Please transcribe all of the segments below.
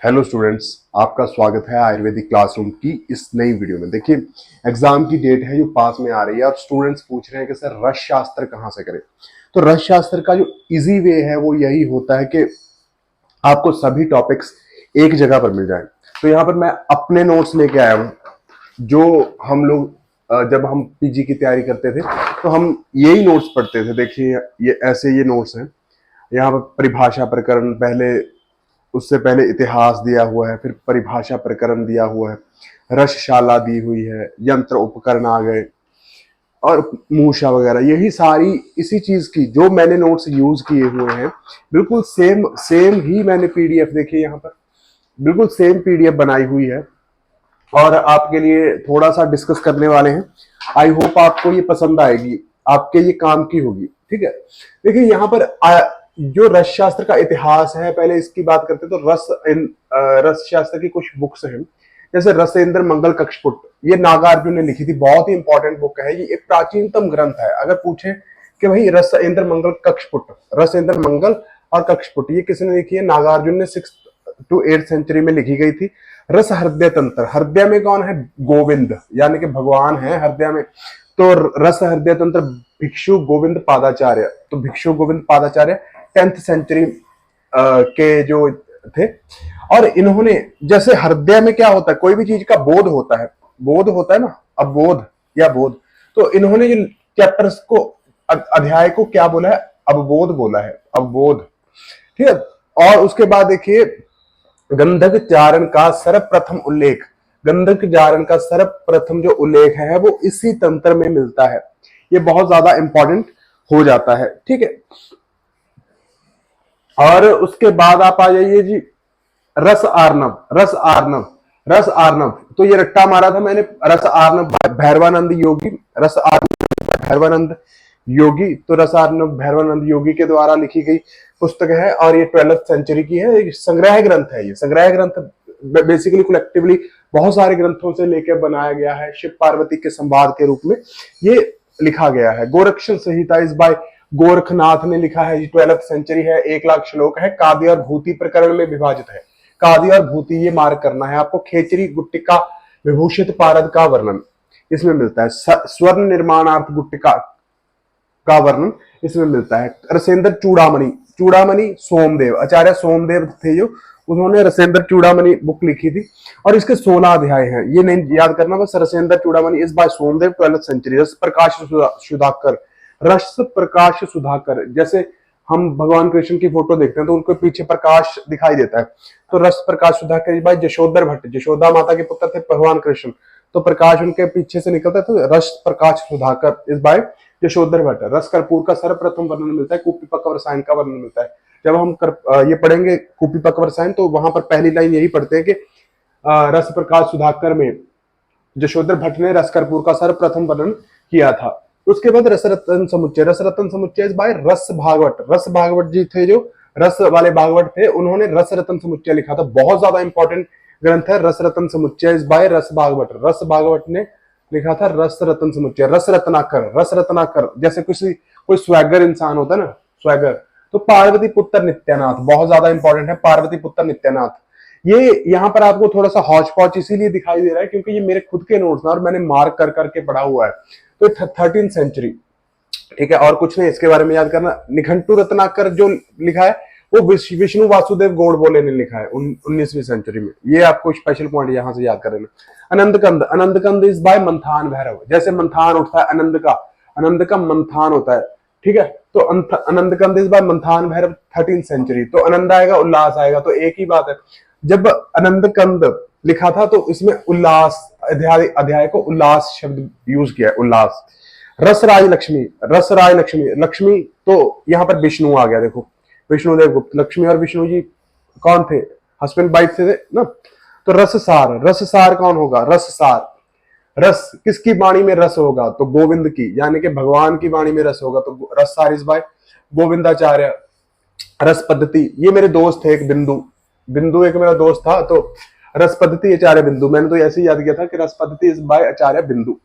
Hello students, आपका स्वागत है आयुर्वेदिक क्लासरूम की इस नई वीडियो में। देखिए, एग्जाम की डेट है जो पास में आ रही है और स्टूडेंट्स पूछ रहे हैं कि सर रस शास्त्र कहाँ से करें। तो रस शास्त्र का जो इजी वे है वो यही होता है कि आपको सभी टॉपिक्स एक जगह पर मिल जाए। तो यहाँ पर मैं अपने नोट्स लेके आया हूँ जो हम लोग जब हम पीजी की तैयारी करते थे तो हम यही नोट्स पढ़ते थे। देखिए, ये नोट्स हैं। यहाँ पर परिभाषा प्रकरण, पहले उससे पहले इतिहास दिया हुआ है, फिर परिभाषा प्रकरण दिया हुआ है, रसशाला दी हुई है, यंत्र उपकरण आ गए और मूषा वगैरह। यही सारी इसी चीज की जो मैंने नोट्स यूज किए हुए हैं, बिल्कुल सेम सेम ही मैंने पीडीएफ, देखिए यहाँ पर बिल्कुल सेम पीडीएफ बनाई हुई है और आपके लिए थोड़ा सा डिस्कस करने वाले हैं। आई होप आपको ये पसंद आएगी, आपके ये काम की होगी। ठीक है, देखिए यहाँ पर जो रस शास्त्र का इतिहास है, पहले इसकी बात करते हैं। तो रस शास्त्र की कुछ बुक्स हैं, जैसे रसेंद्र मंगल कक्षपुट, ये नागार्जुन ने लिखी थी, बहुत ही इंपॉर्टेंट बुक है। ये एक प्राचीनतम ग्रंथ है। अगर पूछे कि भाई रसेंद्र मंगल कक्षपुट, रसेंद्र मंगल और कक्षपुट ये किसने लिखी है? नागार्जुन ने 6th to 8th सेंचुरी में लिखी गई थी। रस हृदय तंत्र, हृदय में कौन है? गोविंद, यानी कि भगवान है हृदय में। तो रस हृदय तंत्र भिक्षु गोविंद पादाचार्य, तो भिक्षु गोविंद पादाचार्य 10th सेंचुरी के जो थे। और इन्होंने, जैसे हृदय में क्या होता है, कोई भी चीज का बोध होता है ना, अबोध या बोध। तो इन्होंने जो चैप्टर्स को, अध्याय को क्या बोला है? अवबोध बोला है, अवबोध। ठीक है, और उसके बाद देखिए गंधक चारण का सर्वप्रथम उल्लेख, गंधक चारण का सर्वप्रथम जो उल्लेख है वो इसी तंत्र में मिलता है। ये बहुत ज्यादा इंपॉर्टेंट हो जाता है। ठीक है, और उसके बाद आप आ जाइए जी, रस आर्नव, रस आर्नव, रस आर्नव। तो ये रट्टा मारा था मैंने, रस आर्नव भैरवानंद योगी, रस आर्नव भैरवानंद योगी। तो रस आर्नव भैरवानंद योगी के द्वारा लिखी गई पुस्तक है और ये 12th सेंचुरी की है। संग्रह ग्रंथ है, ये संग्रह ग्रंथ बेसिकली कलेक्टिवली बहुत सारे ग्रंथों से लेकर बनाया गया है। शिव पार्वती के संवाद के रूप में ये लिखा गया है। गोरक्षण संहिता इस बाय गोरखनाथ ने लिखा है। 12th सेंचुरी है, 1,00,000 श्लोक है, काव्य और भूति प्रकरण में विभाजित है। काव्य और भूति ये मार्क करना है आपको। खेचरी गुट्टिका विभूषित पारद का वर्णन इसमें मिलता है। स्वर्ण निर्माणार्थ गुट्टिका का वर्णन इसमें मिलता है। रसेंद्र चूड़ामणि, चूड़ामणि सोमदेव, आचार्य सोमदेव थे जो, उन्होंने रसेंद्र चूड़ामणि बुक लिखी थी और इसके 16 अध्याय हैं। ये नहीं याद करना बस, रसेंद्र चूड़ामणि इस बाय सोमदेव 12th सेंचुरी। रस प्रकाश सुधाकर, रस प्रकाश सुधाकर, जैसे हम भगवान कृष्ण की फोटो देखते हैं तो उनके पीछे प्रकाश दिखाई देता है। तो रस प्रकाश सुधाकर इस बाय यशोधर भट्ट, यशोदा माता के पुत्र थे भगवान कृष्ण, तो प्रकाश उनके पीछे से निकलता है। तो रस प्रकाश सुधाकर इस बाय यशोधर भट्ट। रस कर्पूर का सर्वप्रथम वर्णन मिलता है। कुपीपक और रसायन का वर्णन मिलता है। जब हम ये पढ़ेंगे कुपीपक और रसायन, तो वहां पर पहली लाइन यही पढ़ते हैं कि रस प्रकाश सुधाकर में यशोधर भट्ट ने रस कर्पूर का सर्वप्रथम वर्णन किया था। उसके बाद रसरत्न समुच्चय, रसरत्न समुच्चय इस बाय रस भागवत, रस भागवत जी थे जो रस वाले भागवत थे, उन्होंने रसरत्न समुच्चय लिखा था। बहुत ज्यादा इंपॉर्टेंट ग्रंथ है रसरत्न समुच्चय इस बाय रस भागवत। रस भागवत ने लिखा था रस रत्न समुच्चय। रस रत्नाकर, रस रत्नाकर, जैसे कोई स्वैगर इंसान होता है ना, स्वैगर। तो पार्वती पुत्र नित्यानाथ बहुत ज्यादा इंपॉर्टेंट है, पार्वती पुत्र नित्यानाथ। ये यहाँ पर आपको थोड़ा सा हौच पौच इसीलिए दिखाई दे रहा है क्योंकि ये मेरे खुद के नोट्स हैं और मैंने मार्क कर करके पढ़ा हुआ है। तो 13th सेंचुरी, ठीक है, और कुछ नहीं इसके बारे में याद करना। निघंटू रत्नाकर जो लिखा है वो विष्णु वासुदेव गोडबोले ने लिखा है 19वीं सेंचुरी में। ये आपको स्पेशल पॉइंट यहां से याद कर लेना। अनंतकंद, अनंतकंद इस बाय मंथान भैरव, जैसे मंथान उठता है आनंद का मंथान होता है। ठीक है, तो अनंतकंद इस बाय मंथान भैरव 13th सेंचुरी। तो आनंद आएगा, उल्लास आएगा, तो एक ही बात है। जब अनंतकंद लिखा था तो इसमें उल्लास, अध्याय को उल्लास शब्द यूज किया है, उल्लास। रसराज लक्ष्मी, रसराज लक्ष्मी, लक्ष्मी तो यहाँ पर विष्णु आ गया। देखो विष्णुदेव गुप्त, लक्ष्मी और विष्णु जी कौन थे? हस्बैंड वाइफ थे ना। तो रससार, रससार कौन होगा? रससार, रस किसकी वाणी में रस होगा? तो गोविंद की, यानी कि भगवान की वाणी में रस होगा। तो रससार इस बाय गोविंदाचार्य। रस पद्धति, ये मेरे दोस्त थे, एक बिंदु, बिंदु एक मेरा दोस्त था, तो रस पद्धति आचार्य बिंदु, मैंने तो ऐसे ही याद किया था कि रस पद्धति इस बाय आचार्य बिंदु।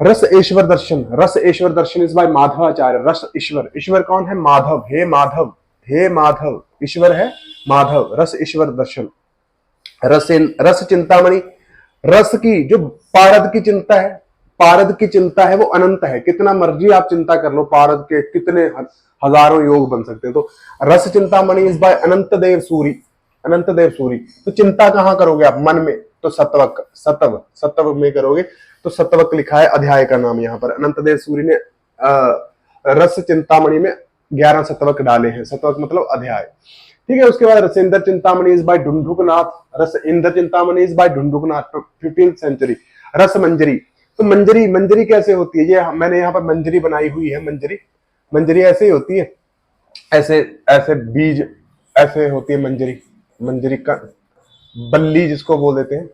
रस ईश्वर दर्शन, रस ईश्वर दर्शन इस बाय माधवाचार्य। रस ईश्वर, ईश्वर कौन है? माधव, हे माधव, हे माधव, ईश्वर है माधव। रस ईश्वर दर्शन रस चिंतामणि, रस की जो पारद की चिंता है, पारद की चिंता है वो अनंत है, कितना मर्जी आप चिंता कर लो, पारद के कितने हजारों योग बन सकते हैं। तो रस चिंतामणि इस बाय अनंत देव सूरी, अनंत देव सूरी। तो चिंता कहां करोगे आप? मन में, तो सतवक, सतव में करोगे। तो सतवक लिखा है अध्याय का नाम यहाँ पर। अनंत देव सूरी ने रस चिंतामणि में 11 सतवक डाले हैं। सतवक मतलब अध्याय, ठीक है। उसके बाद Rasendra Chintamani is by Dhundhuknath, Rasendra Chintamani is by Dhundhuknath, 15th century. Rasa Manjari, तो मंजरी, मंजरी कैसे होती है? ये मैंने यहाँ पर मंजरी बनाई हुई है। मंजरी, मंजरी ऐसे ही होती है, ऐसे ऐसे बीज ऐसे होती है मंजरी, मंजरी का बल्ली जिसको बोल देते हैं।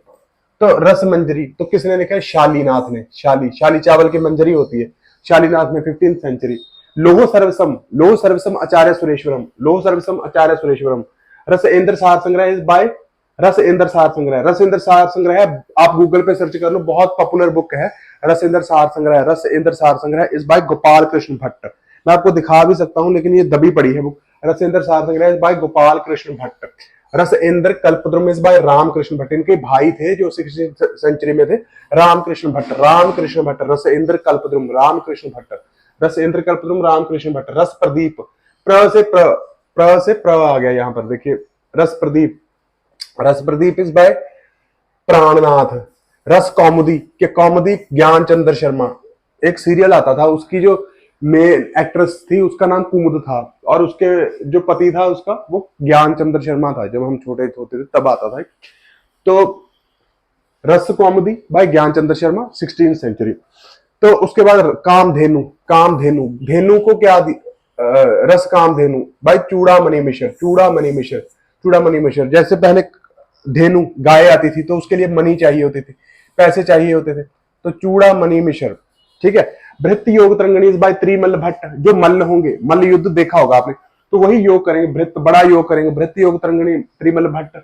तो रस मंजरी तो किसने लिखा है? शालीनाथ ने। शाली चावल की मंजरी होती है, शालीनाथ ने 15th सेंचुरी। लोह सर्वसम, लोह सर्वसम आचार्य सुरेश्वरम, लोह सर्वसम आचार्य सुरेश्वरम। रस इंद्र सार संग्रह इज बाय रस इंद्र सार संग्रह, रस इंद्र सार संग्रह है, आप गूगल पे सर्च कर लो, बहुत पॉपुलर बुक है रस इंद्र सार संग्रह। रस इंद्र सार संग्रह इज बाय गोपाल कृष्ण भट्ट। मैं आपको दिखा भी सकता हूं, लेकिन ये दबी पड़ी है बुक। रस इंद्र सार संग्रह इज बाय गोपाल कृष्ण भट्ट। रस इंद्र कल्पद्रुम इज बाय रामकृष्ण भट्ट। इनके भाई थे जो 16th सेंचुरी में थे, रामकृष्ण भट्ट, रामकृष्ण भट्ट। रस इंद्र कल्पद्रुम रामकृष्ण भट्ट, रस इंद्र कल्पद्रुम रामकृष्ण भट्ट। रस प्रदीप, प्र से प्र आ गया यहाँ पर, देखिए रस प्रदीप, रस प्रदीप इज बाय प्राणनाथ। रस कौमुदी के कौमुदी ज्ञान चंद्र शर्मा। एक सीरियल आता था, उसकी जो मेन एक्ट्रेस थी उसका नाम कुमुद था, और उसके जो पति था उसका वो ज्ञान चंद्र शर्मा था। जब हम छोटे होते थे तब आता था। तो रस कौमुदी बाय ज्ञान चंद्र शर्मा, 16th सेंचुरी। तो उसके बाद कामधेनु, कामधेनु, धेनु को क्या रस कामधेनु बाय चूड़ामणि मिश्र, चूड़ामणि मिश्र, चूड़ामणि मिश्र। जैसे पहले धेनु गाय आती थी तो उसके लिए मनी चाहिए होती थी, पैसे चाहिए होते थे, तो चूड़ामणि मिश्र, ठीक है। भृत्य योग तरंगणी बाय त्रिमल्ल भट्ट। जो मल्ल होंगे, मल्ल युद्ध देखा होगा आपने, तो वही योग करेंगे, भृत्य बड़ा योग करेंगे। भृत्य योग तरंगणी त्रिमल्ल भट्ट,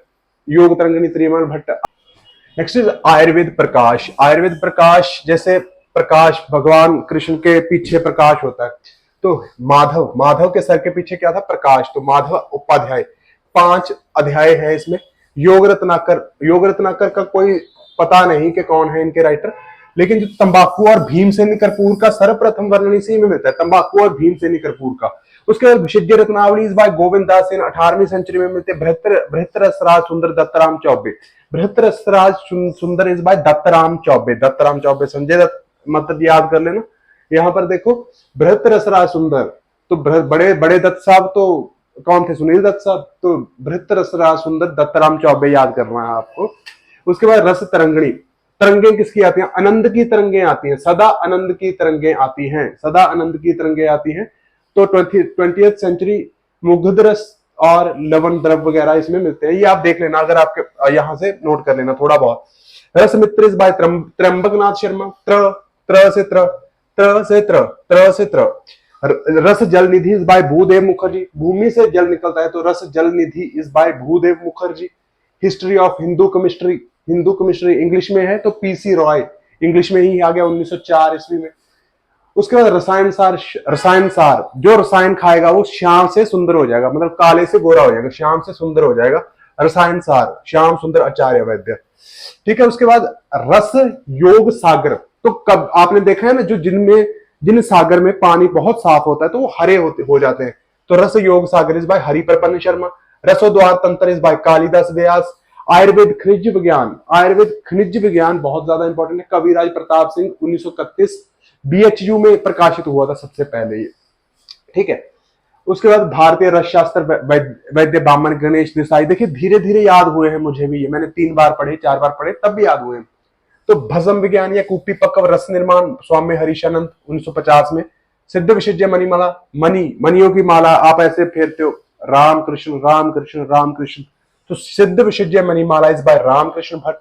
योग तरंगणी त्रिमल्ल भट्ट। नेक्स्ट इज आयुर्वेद प्रकाश। आयुर्वेद प्रकाश, जैसे प्रकाश भगवान कृष्ण के पीछे प्रकाश होता है, तो माधव, माधव के सर के पीछे क्या था? प्रकाश। तो माधव उपाध्याय, 5 अध्याय है इसमें। योग रत्नाकर, योग रत्नाकर का कोई पता नहीं कि कौन है इनके राइटर, लेकिन जो तंबाकू और भीमसेनी कर्पूर का सर्वप्रथम वर्णन इसी में मिलता है, तंबाकू और भीमसेनी कर्पूर का। उसके बाद विशुद्ध रत्नावली इस बाय गोविंद दास सेन, 18वीं सेंचुरी में मिलते। बृहत्तर रसराज सुंदर दत्तराम चौबे, बृहत्तर रसराज सुंदर इस बाय दत्तराम चौबे, दत्तराम चौबे। संजय दत्त मतलब याद कर लेना। यहाँ पर देखो बृहत्तर रसराज सुंदर, तो बड़े बड़े दत्त साहब तो कौन थे? सुनील दत्त साहब। तो बृहत्तर रसराज सुंदर दत्तराम चौबे याद करना है आपको। उसके बाद रस तरंगणी, तरंगे किसकी आती हैं? आनंद की तरंगे आती हैं, सदा आनंद की तरंगे आती हैं, सदा आनंद की तरंगे आती हैं। तो 20th सेंचुरी मुग्ध रस और लवण द्रव वगैरह इसमें मिलते हैं। ये आप देख लेना, अगर आपके यहां से नोट कर लेना थोड़ा बहुत। रस मित्र इस बाय त्र्यंबकनाथ शर्मा, त्र से त्र, त्र से त्र, त्र से त्र। Rasa Jala Nidhi is by Bhudev Mukherjee. भूमि से जल निकलता है तो Rasa Jala Nidhi is by Bhudev Mukherjee. History of Hindu chemistry, Hindu chemistry English में है तो पीसी रॉय, इंग्लिश में ही आ गया 1904 ईस्वी में। उसके बाद रसायन सार, रसायन सार, जो रसायन खाएगा वो श्याम से सुंदर हो जाएगा, मतलब काले से गोरा हो जाएगा, श्याम से सुंदर हो जाएगा। रसायन सार, श्याम सुंदर आचार्य वैद्य, ठीक है। उसके बाद रस योग सागर, तो कब आपने देखा है ना, जो जिन सागर में पानी बहुत साफ होता है तो वो हरे हो जाते हैं। तो रस योग सागर इस बाय हरिप्रपन्न शर्मा। रसोद्वार तंत्र इस बाय कालिदास व्यास। आयुर्वेद खनिज विज्ञान, आयुर्वेद खनिज विज्ञान बहुत ज्यादा इंपॉर्टेंट है। कविराज प्रताप सिंह 1931 बीएचयू में प्रकाशित हुआ था सबसे पहले ये, ठीक है। उसके बाद भारतीय रस शास्त्र वैद्य बामन गणेश देसाई। देखिए धीरे धीरे याद हुए हैं मुझे भी, ये मैंने 3 बार पढ़े, 4 बार पढ़े तब भी याद हुए हैं। तो भस्म विज्ञान या कुपीपक रस निर्माण स्वामी हरिशानंद 1950 में। सिद्ध विशुद्ध मणिमाला, मणियों की माला आप ऐसे फेरते हो, राम कृष्ण राम कृष्ण राम कृष्ण, तो सिद्ध विशुद्ध मणिमाला इज बाय रामकृष्ण भट्ट।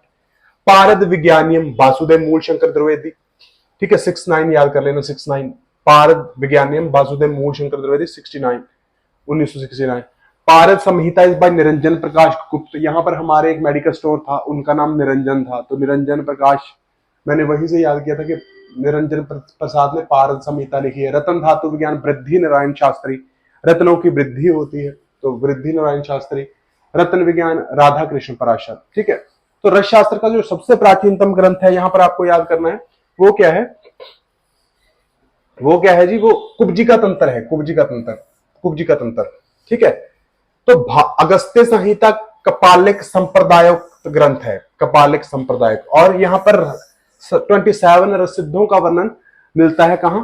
पारद विज्ञानियम वासुदेव मूल शंकर द्विवेदी, ठीक है, 69 याद कर लेना, 69। पारद विज्ञानियम वासुदेव मूल शंकर द्विवेदी 69, 1969। पारद संहिता इस बाय निरंजन प्रकाश गुप्त। यहाँ पर हमारे एक मेडिकल स्टोर था, उनका नाम निरंजन था, तो निरंजन प्रकाश, मैंने वहीं से याद किया था कि निरंजन प्रसाद ने पारद संहिता लिखी है। रतन धातु विज्ञान वृद्धि नारायण शास्त्री, रत्नों की वृद्धि होती है तो वृद्धि नारायण शास्त्री। रत्न विज्ञान राधा कृष्ण पराशर। ठीक है, तो रस शास्त्र का जो सबसे प्राचीनतम ग्रंथ है यहां पर आपको याद करना है वो क्या है, वो क्या है जी, वो कुब्जिका तंत्र है, कुब्जिका तंत्र, कुब्जिका तंत्र। ठीक है, तो अगस्त्य संहिता कपालिक संप्रदायक ग्रंथ है, कपालिक संप्रदायक। और यहां पर 27 रस सिद्धों का वर्णन मिलता है कहां,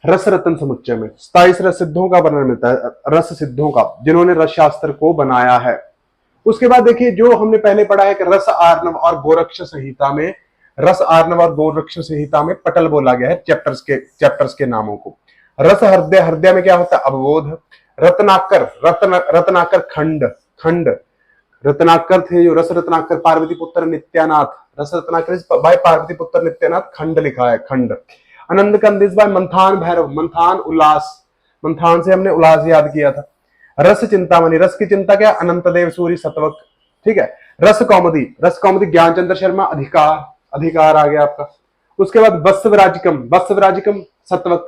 रस रत्न समुच्चय में 27 रस सिद्धों का वर्णन मिलता है, रस सिद्धों का, जिन्होंने रस शास्त्र को बनाया है। उसके बाद देखिए जो हमने पहले पढ़ा है कि रस आर्णव और गोरक्ष संहिता में, रस आर्णव और गोरक्ष संहिता में पटल बोला गया है चैप्टर्स के नामों को। रस हृदय, हृदय में क्या होता है, अवबोध। रत्नाकर, रत्नाकर खंड, खंड रत्नाकर थे जो, रस रत्नाकर पार्वती पुत्र नित्यानाथ, रस रत्नाकर भाई पार्वती पुत्र नित्यानाथ, खंड लिखा है, खंड। आनंद कंदिस भाई मंथान भैरव, मंथान उल्लास, मंथान से हमने उल्लास याद किया था। रस चिंतामणि, रस की चिंता क्या, अनंत देव सूरी सतवक। ठीक है, रस कौमुदी, रस कौमुदी ज्ञानचंद्र शर्मा, अधिकार, अधिकार आ गया आपका। उसके बाद वत्सविराजिकम, वत्सविराजिकम सतवक,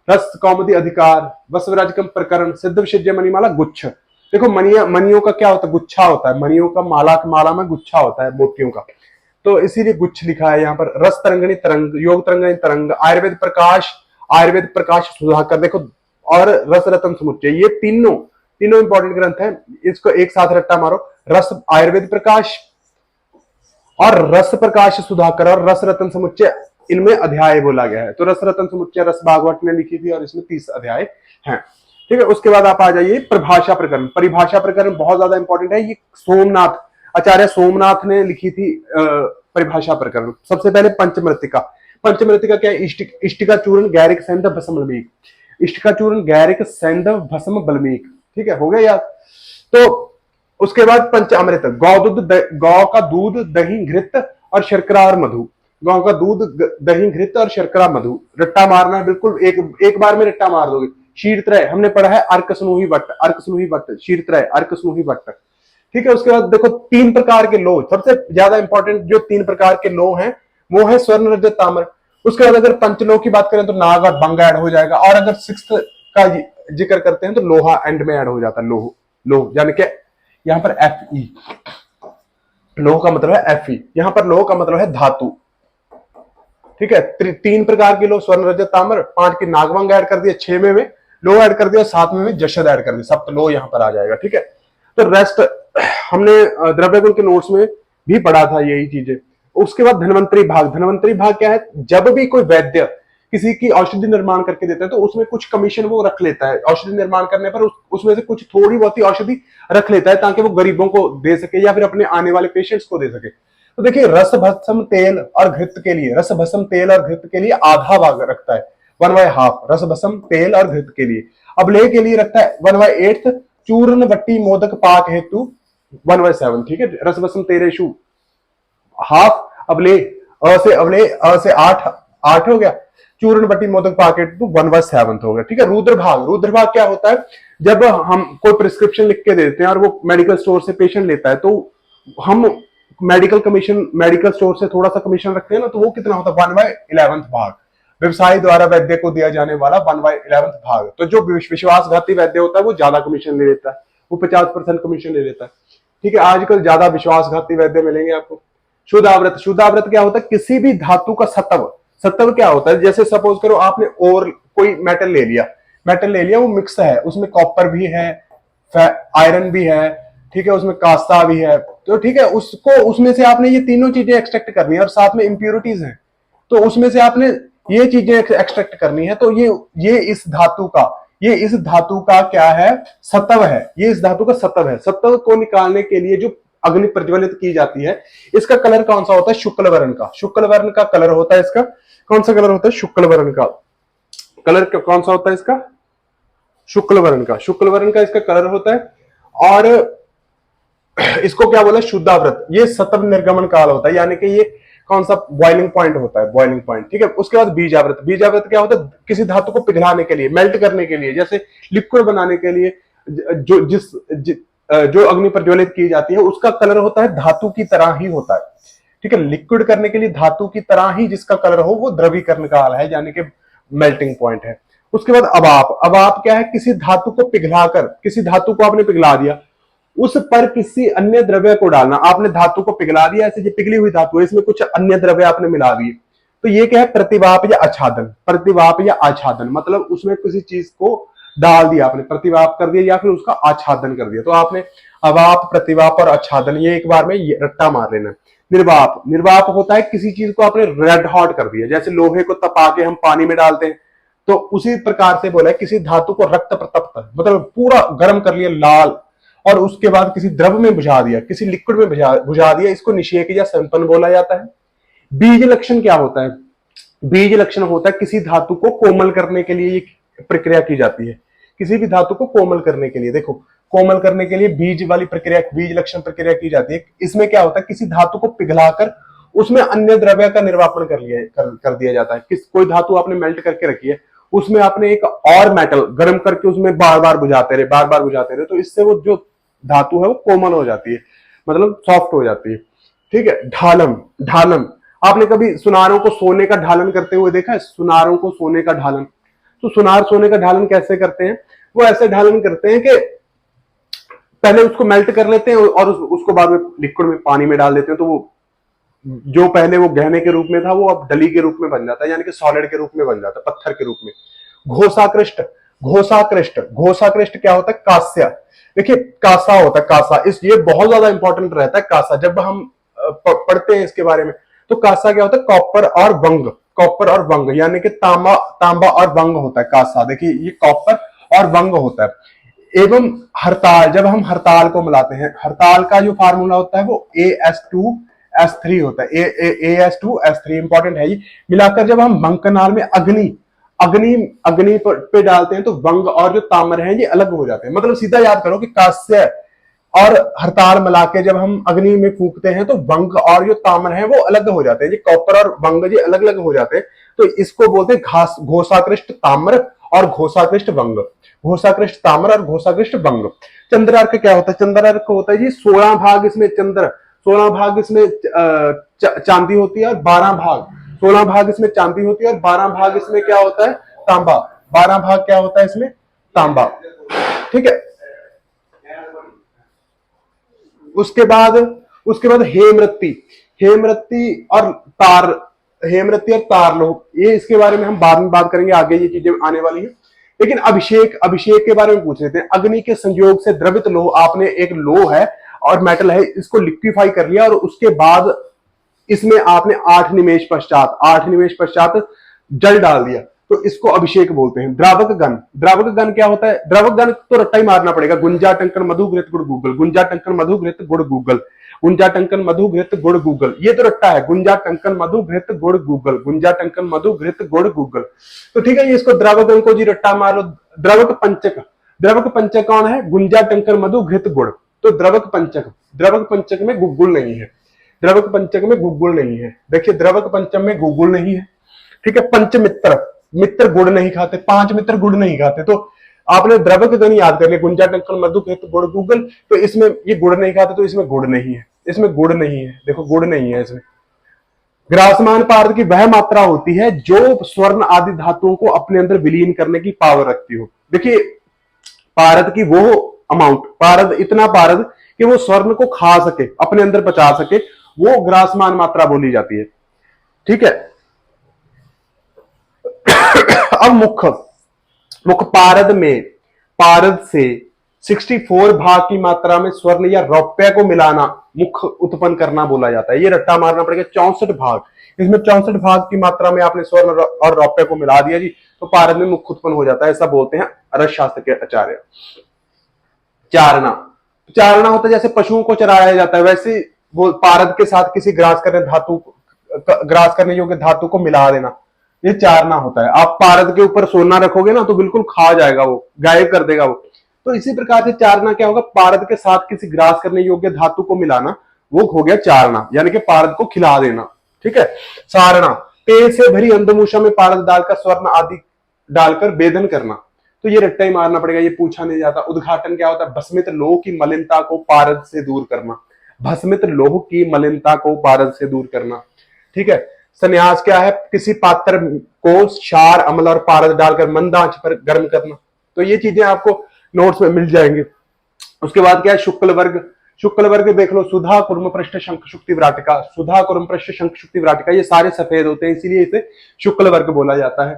रस कौमुदी अधिकार, वत्सविराजिकम प्रकरण, सिद्ध विशेष्य मणिमाला गुच्छ। देखो मणियों का क्या होता है, गुच्छा होता है, मणियों का माला में गुच्छा होता है मोतियों का, तो इसीलिए गुच्छ लिखा है यहाँ पर। रस तरंगणी तरंग, योग तरंगणी तरंग, आयुर्वेद प्रकाश, आयुर्वेद प्रकाश सुधाकर देखो, और रस रत्न समुच्चय, ये तीनों इंपॉर्टेंट ग्रंथ है, इसको एक साथ रट्टा मारो। रस आयुर्वेद प्रकाश और रस प्रकाश सुधाकर और रस रत्न समुच्चय, इनमें अध्याय बोला गया है। तो रस रत्न समुच्चय रस भागवत ने लिखी थी और इसमें 30 अध्याय हैं। ठीक है, उसके बाद आप आ जाइए परिभाषा प्रकरण। परिभाषा प्रकरण बहुत ज्यादा इंपॉर्टेंट है, ये सोमनाथ, आचार्य सोमनाथ ने लिखी थी परिभाषा प्रकरण। सबसे पहले पंचमृतिका, पंचमृतिका क्या है, इष्टिका चूर्ण गैरिक सेंध भस्म बल्मीक, इष्टिका चूर्ण गैरिक सेंध भस्म बल्मीक। ठीक है, हो गया याद। तो उसके बाद पंचामृत, गौ का दूध, दही, घृत और शर्करा और मधु, गौ का दूध, दही, घृत और शर्करा, मधु। रट्टा मारना है बिल्कुल, एक बार में रट्टा मार दोगे। शीरत्रय हमने पढ़ा है, अर्क स्नूही वट्ट, अर्क स्नूही वट्ट, शीरत्रय अर्क स्नूही वट्ट। ठीक है, उसके बाद देखो 3 प्रकार के लोह, सबसे ज्यादा इंपॉर्टेंट जो 3 प्रकार के लोह हैं वो है स्वर्ण, रजत, ताम्र। उसके बाद अगर पंचलोह की बात करें तो नाग और बंग ऐड हो जाएगा, और अगर 6th का जिक्र करते हैं तो लोहा एंड में ऐड हो जाता है, लोह, लोह यानी कि यहां पर Fe, लोह का मतलब है Fe, यहां पर लोह का मतलब है धातु। ठीक है, 3 प्रकार के लोह, स्वर्ण, रजत, ताम्र, 5 की नागवंग ऐड कर दिया, 6वें में लोह ऐड कर दिया, 7वें में जशद ऐड कर दिया, सप्त लोह यहां पर आ जाएगा। ठीक है, तो रेस्ट हमने द्रव्यगुण के नोट्स में भी पढ़ा था यही चीजें। उसके बाद धन्वंतरी भाग, धन्वंतरी भाग क्या है, जब भी कोई वैद्य किसी की औषधि निर्माण करके देता है तो उसमें कुछ कमीशन वो रख लेता है, औषधि निर्माण करने पर उसमें से कुछ थोड़ी बहुत ही औषधि रख लेता है ताकि वो गरीबों को दे सके या फिर अपने आने वाले पेशेंट्स को दे सके। तो देखिए रस भस्म तेल और घृत के लिए, रस भस्म तेल और घृत के लिए आधा भाग रखता है, 1/2 रस भस्म तेल और घृत के लिए। अबलेह के लिए रखता है 1/8, चूर्ण वट्टी मोदक पाक हेतु 1/7। ठीक है, रस भस्म तेरेशु हाफ, अबलेह अ से अबलेह, अ से 8 हो गया, चूर्ण बट्टी मोदक पाकेट तो 1/7 हो गया। ठीक है, रुद्रभाग, रुद्रभाग क्या होता है, जब हम कोई प्रिस्क्रिप्शन लिख के देते हैं और वो मेडिकल स्टोर से पेशेंट लेता है तो हम मेडिकल स्टोर से थोड़ा सा कमीशन रखते हैं ना, तो वो कितना होता है 1/11 भाग, व्यवसायी द्वारा वैद्य को दिया जाने वाला 1/11 भाग। तो जो विश्वासघाती वैद्य होता है वो ज्यादा कमीशन ले लेता है, वो 50% कमीशन ले लेता है। ठीक है, आजकल ज्यादा विश्वासघाती वैद्य मिलेंगे आपको। शुद्धाव्रत, शुद्धाव्रत क्या होता है, किसी भी धातु का सत्व, सत्व क्या होता है, जैसे सपोज करो आपने और कोई मेटल ले लिया, मेटल ले लिया, वो मिक्स है, उसमें कॉपर भी है, आयरन भी है, ठीक है, उसमें कास्ता भी है, तो ठीक है, उसको उसमें से आपने ये तीनों चीजें एक्सट्रैक्ट करनी है और साथ में इंप्योरिटीज हैं, तो उसमें से आपने ये चीजें एक्सट्रैक्ट करनी है। तो ये इस धातु का क्या है, सत्व है, ये इस धातु का सत्व है। सत्व को निकालने के लिए जो अग्नि प्रज्वलित की जाती है, इसका कलर कौन सा होता है, शुक्ल वर्ण का, शुक्ल वर्ण का कलर होता है इसका। कौन सा कलर होता है, शुक्ल वर्ण का कलर कौन सा होता है इसका, शुक्ल वर्ण का, शुक्ल वर्ण का इसका कलर होता है। और इसको क्या बोला, शुद्धाव्रत, ये सत्व निर्गमन काल होता है, यानी कि ये कौन सा बॉइलिंग पॉइंट होता है, बॉइलिंग पॉइंट। ठीक है, उसके बाद बीजाव्रत, बीजाव्रत क्या होता है, किसी धातु को पिघलाने के लिए, मेल्ट करने के लिए, जैसे लिक्विड बनाने के लिए जो अग्नि प्रज्वलित की जाती है उसका कलर होता है धातु की तरह ही होता है। ठीक है, लिक्विड करने के लिए धातु की तरह ही जिसका कलर हो वो द्रवीकरण काल है, यानी कि मेल्टिंग पॉइंट है। उसके बाद अवाप, अवाप क्या है, किसी धातु को पिघलाकर, किसी धातु को आपने पिघला दिया, उस पर किसी अन्य द्रव्य को डालना। आपने धातु को पिघला दिया, ऐसे ये पिघली हुई धातु है, इसमें कुछ अन्य द्रव्य आपने मिला दिए, तो ये क्या है, प्रतिवाप या आच्छादन। प्रतिवाप या आच्छादन मतलब उसमें किसी चीज को डाल दिया आपने, प्रतिवाप कर दिया या फिर उसका आच्छादन कर दिया। तो आपने अवाप, प्रतिवाप और आच्छादन ये एक बार में रट्टा मार लेना। निर्वाप, निर्वाप होता है किसी चीज को आपने रेड हॉट कर दिया, जैसे लोहे को तपा के हम पानी में डालते हैं, तो उसी प्रकार से बोला है किसी धातु को रक्त प्रतप्त मतलब पूरा गर्म कर लिया लाल, और उसके बाद किसी द्रव में बुझा दिया, किसी लिक्विड में बुझा दिया, इसको निषेक या संपन्न बोला जाता है। बीज लक्षण क्या होता है? बीज लक्षण होता है किसी धातु को कोमल करने के लिए प्रक्रिया की जाती है। किसी भी धातु को कोमल करने के लिए, देखो कोमल करने के लिए बीज वाली प्रक्रिया, बीज लक्षण प्रक्रिया की जाती है। इसमें क्या होता है, किसी धातु को पिघलाकर उसमें अन्य द्रव्य का निर्वापन कर दिया जाता है। कोई धातु आपने मेल्ट करके रखी है, उसमें आपने एक और मेटल गर्म करके उसमें बार बार बुझाते रहे, तो इससे वो जो धातु है वो कोमल हो जाती है, मतलब सॉफ्ट हो जाती है। ठीक है। ढालम, ढालम आपने कभी सुनारों को सोने का ढालन करते हुए देखा है? सुनारों को सोने का ढालन, तो सुनार सोने का ढालन कैसे करते हैं? वो ऐसे ढालन करते हैं कि पहले उसको मेल्ट कर लेते हैं और उसको बाद में लिक्विड में पानी में डाल देते हैं, तो वो जो पहले वो गहने के रूप में था वो अब डली के रूप में बन जाता है, यानी कि सॉलिड के रूप में बन जाता है, पत्थर के रूप में। घोसाकृष्ट, घोसाकृष्ट, घोसाकृष्ट क्या होता है? कांस्य। देखिए कांसा होता है, कांसा, ये बहुत ज्यादा इंपॉर्टेंट रहता है कांसा, जब हम पढ़ते हैं इसके बारे में। तो कांसा क्या होता है? कॉपर और वंग, कॉपर और वंग, यानी कि तांबा और वंग होता है कांसा। देखिए ये कॉपर और वंग होता है। एवं हरताल, जब हम हरताल को मिलाते हैं, हरताल का जो फार्मूला होता है वो AS2S3 होता है। AS2S3 इंपॉर्टेंट है ये। मिलाकर जब हम मंकनाल में अग्नि अग्नि अग्नि पे डालते हैं तो वंग और जो ताम्र है ये अलग हो जाते हैं। मतलब सीधा याद करो कि कांस्य और हरताल मिला के जब हम अग्नि में फूकते हैं तो वंग और जो ताम्र है वो अलग हो जाते हैं। ये कॉपर और वंग ये अलग अलग हो जाते हैं, तो इसको बोलते हैं घोसाकृष्ट ताम्र और घोसाकृष्ट वंग। घोसाकृष्ट ताम्र और घोसाकृष्ट वंग। चंद्रार्क क्या होता है? चंद्रार्क होता है जी 16 भाग इसमें चंद्र, 16 भाग इसमें चांदी होती है और 12 भाग, 16 भाग इसमें चांदी होती है और 12 भाग इसमें क्या होता है? तांबा। 12 भाग क्या होता है इसमें? तांबा। ठीक है। उसके बाद हेमरत्ती, हेमरत्ती और तार, हेमरत्ती और तारलोह, ये इसके बारे में हम बाद में बात करेंगे, आगे ये चीजें आने वाली है। लेकिन अभिषेक, अभिषेक के बारे में पूछ लेते हैं। अग्नि के संयोग से द्रवित लोह, आपने एक लोह है और मेटल है, इसको लिक्विफाई कर लिया और उसके बाद इसमें आपने 8 निमेष पश्चात जल डाल दिया, तो इसको अभिषेक बोलते हैं। द्रावक गण, द्रावक गण क्या होता है? द्रावक गण तो रट्टा ही मारना पड़ेगा। गुंजा टंकन मधु घृत गुड़ गूगल, गुंजा टंकन मधु घृत गुड़ गूगल, गुंजा टंकन मधु घृत गुड़ गूगल, ये तो रट्टा है। गुंजा टंकन मधु घृत गुड़ गूगल, गुंजा टंकन मधु घृत गुड़ गूगल। तो ठीक है, ये इसको द्रावक गण को जी रट्टा मार लो। द्रवक पंचक, द्रवक पंचक कौन है? गुंजा टंकन मधु घृत गुड़। तो द्रवक पंचक, द्रवक पंचक में गुगुल नहीं है, द्रवक पंचक में गुगुल नहीं है। देखिए द्रवक पंचम में गुगुल नहीं है। ठीक है। पंचमित्र, मित्र गुड़ नहीं खाते, 5 मित्र गुड़ नहीं खाते, तो आपने द्रवक गण याद कर लिया। गुंजा टंकन मधु घृत गुड़ गूगल, तो इसमें ये गुड़ नहीं खाते, तो इसमें गुड़ नहीं है, इसमें गुड़ नहीं है, देखो गुड़ नहीं है इसमें। ग्रासमान पारद की वह मात्रा होती है जो स्वर्ण आदि धातुओं को अपने अंदर विलीन करने की पावर रखती हो। देखिए पारद की वो अमाउंट, पारद इतना पारद कि वो स्वर्ण को खा सके, अपने अंदर पचा सके, वो ग्रासमान मात्रा बोली जाती है। ठीक है। अब मुख, मुख पारद में, पारद से 64 भाग की मात्रा में स्वर्ण या रौप्य को मिलाना मुख उत्पन्न करना बोला जाता है। ये रट्टा मारना पड़ेगा। 64 भाग, इसमें 64 भाग की मात्रा में आपने स्वर्ण और रौप्य को मिला दिया जी, तो पारद में मुख उत्पन्न हो जाता है, ऐसा बोलते हैं अरसशास्त्र के आचार्य। चारणा, चारणा होता है जैसे पशुओं को चराया जाता है, वैसे वो पारद के साथ किसी ग्रास करने योग्य धातु को मिला देना, ये चारणा होता है। आप पारद के ऊपर सोना रखोगे ना तो बिल्कुल खा जाएगा, वो गायब कर देगा वो। तो इसी प्रकार से चारणा क्या होगा? पारद के साथ किसी ग्रास करने योग्य धातु को मिलाना, वो हो गया चारणा, यानी कि पारद को खिला देना। ठीक है। सारणा, तेल से भरी अंधमूषा में पारद डालकर स्वर्ण आदि डालकर वेदन करना, तो ये रट्टा ही मारना पड़ेगा, ये पूछा नहीं जाता। उद्घाटन क्या होता है? भस्मित लोह की मलिनता को पारद से दूर करना, भस्मित लोह की मलिनता को पारद से दूर करना। ठीक है। संन्यास क्या है? किसी पात्र को क्षार, अम्ल और पारद डालकर मंद आंच पर गर्म करना, तो ये चीजें आपको नोट्स में मिल जाएंगे। उसके बाद क्या है, शुक्ल वर्ग। शुक्ल वर्ग देख लो, सुधा कुर्म पृष्ठ शंख शुक्ति विराटिका, सुधा कुर्म पृष्ठ शंख शुक्ति विराटिका, ये सारे सफेद होते हैं, इसीलिए इसे शुक्ल वर्ग बोला जाता है।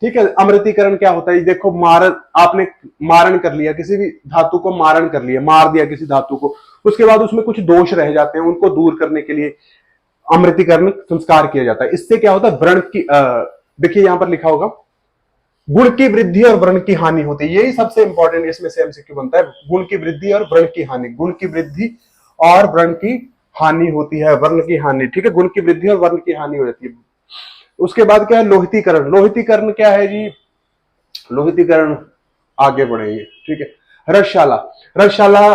ठीक है। अमृतीकरण क्या होता है, देखो मारण, आपने मारण कर लिया, किसी भी धातु को मारण कर लिया, मार दिया किसी धातु को, उसके बाद उसमें कुछ दोष रह जाते हैं, उनको दूर करने के लिए अमृतीकरण संस्कार किया जाता है। इससे क्या होता है, व्रण की देखिए यहां पर लिखा होगा, गुण की वृद्धि और व्रण की हानि होती है, यही सबसे इंपॉर्टेंट इसमें से एमसीक्यू बनता है, गुण की वृद्धि और व्रण की हानि, गुण की वृद्धि और व्रण की हानि होती है, वर्ण की हानि। ठीक है, गुण की वृद्धि और वर्ण की हानि हो जाती है। उसके बाद क्या है, लोहितीकरण। लोहितीकरण क्या है जी, लोहितीकरण आगे बढ़ेंगे। ठीक है। रसशाला, रसशाला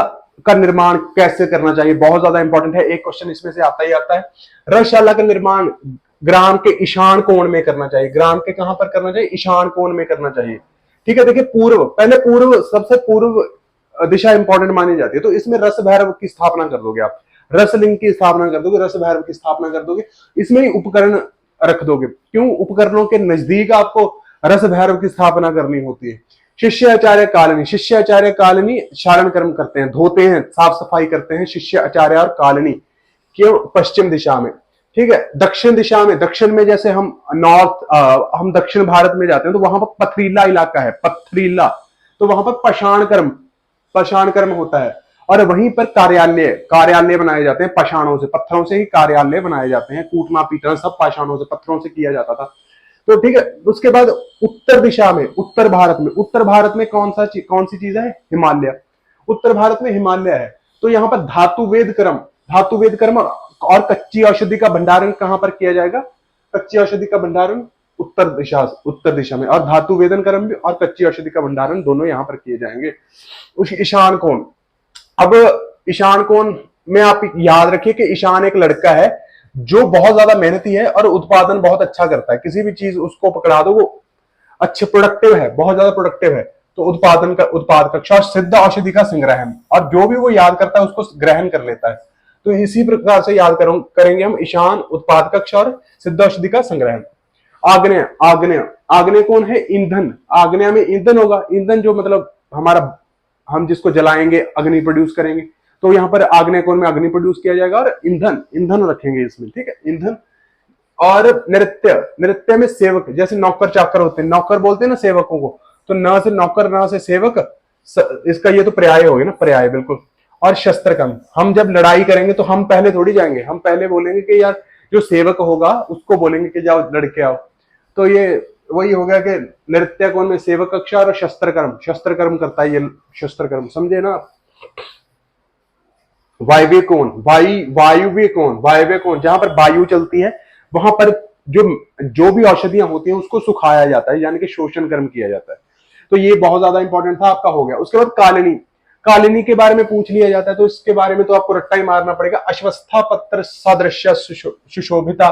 का निर्माण कैसे करना चाहिए, बहुत ज्यादा इंपॉर्टेंट है, एक क्वेश्चन इसमें से आता ही आता है। रसशाला का निर्माण ग्राम के ईशान कोण में करना चाहिए। ग्राम के कहां पर करना चाहिए, ईशान कोण में करना चाहिए। ठीक है। देखिए पूर्व, पहले पूर्व, सबसे पूर्व दिशा इंपॉर्टेंट मानी जाती है, तो इसमें रस भैरव की स्थापना कर दोगे आप, रसलिंग की स्थापना कर दोगे, रस भैरव की स्थापना कर दोगे, इसमें ही उपकरण रख दोगे। क्यों, उपकरणों के नजदीक आपको रस भैरव की स्थापना करनी होती है। शिष्याचार्य कालनी, शिष्याचार्य कालनी शारण कर्म करते हैं, धोते हैं, साफ सफाई करते हैं, शिष्याचार्य और कालनी क्यों, पश्चिम दिशा में। ठीक है। दक्षिण दिशा में, दक्षिण में जैसे हम हम दक्षिण भारत में जाते हैं तो वहां पर पथरीला इलाका है, पथरीला, तो वहां पर पाषाण कर्म होता है, और वहीं पर कार्यालय, कार्यालय बनाए जाते हैं पाषाणों से, पत्थरों से ही कार्यालय बनाए जाते हैं, कूटना पीटना सब पाषाणों से, पत्थरों से किया जाता था। तो ठीक है। उसके बाद उत्तर दिशा में, उत्तर भारत में, उत्तर भारत में कौन सी चीज है, हिमालय, उत्तर भारत में हिमालय है। तो यहाँ पर धातुवेद कर्म, धातुवेद कर्म और कच्ची औषधि का भंडारण कहां पर किया जाएगा, कच्ची औषधि का भंडारण उत्तर दिशा में, और धातु वेदन कर्म भी और कच्ची औषधि का भंडारण दोनों यहां पर किए जाएंगे। उस ईशान कोण, अब ईशान कोण में आप याद रखिए कि ईशान एक लड़का है जो बहुत ज्यादा मेहनती है और उत्पादन बहुत अच्छा करता है, किसी भी चीज उसको पकड़ा दो वो अच्छे प्रोडक्टिव है, बहुत ज्यादा प्रोडक्टिव है, तो उत्पाद कक्ष और सिद्ध औषधि का संग्रहण, और जो भी वो याद करता है उसको ग्रहण कर लेता है। तो इसी प्रकार से याद करेंगे हम, ईशान, उत्पाद कक्ष और सिद्ध औषधि का संग्रहण। आग्नेय, आग्नेय, आग्नेय कौन है, ईंधन, आग्नेय में ईंधन होगा, ईंधन जो मतलब हमारा, हम जिसको जलाएंगे अग्नि प्रोड्यूस करेंगे, तो यहाँ पर आग्नेय कोण में अग्नि प्रोड्यूस किया जाएगा, और ईंधन, ईंधन रखेंगे इसमें। ठीक है, ईंधन। और नृत्य, नृत्य में सेवक, जैसे नौकर चाकर होते हैं, नौकर बोलते हैं ना सेवकों को, तो न से नौकर, न से सेवक, इसका ये तो पर्याय हो गया ना, पर्याय बिल्कुल। और शस्त्र कर्म, हम जब लड़ाई करेंगे तो हम पहले थोड़ी जाएंगे, हम पहले बोलेंगे कि यार जो सेवक होगा उसको बोलेंगे कि जाओ लड़के आओ। तो ये वही हो गया कि नृत्य कोण में सेवक कक्ष और शस्त्र कर्म, शस्त्र कर्म करता है ये शस्त्र कर्म, समझे ना। वायव्य कोण, वायुव्य कोण, वायव्य कोण, जहां पर वायु चलती है वहां पर जो भी औषधियां होती हैं उसको सुखाया जाता है, यानी कि शोषण कर्म किया जाता है। तो ये बहुत ज्यादा इंपॉर्टेंट था, आपका हो गया। उसके बाद कालिनी, कालिनी के बारे में पूछ लिया जाता है, तो इसके बारे में तो आपको रट्टा ही मारना पड़ेगा। अश्वस्था पत्र सदृश्य सुशोभिता,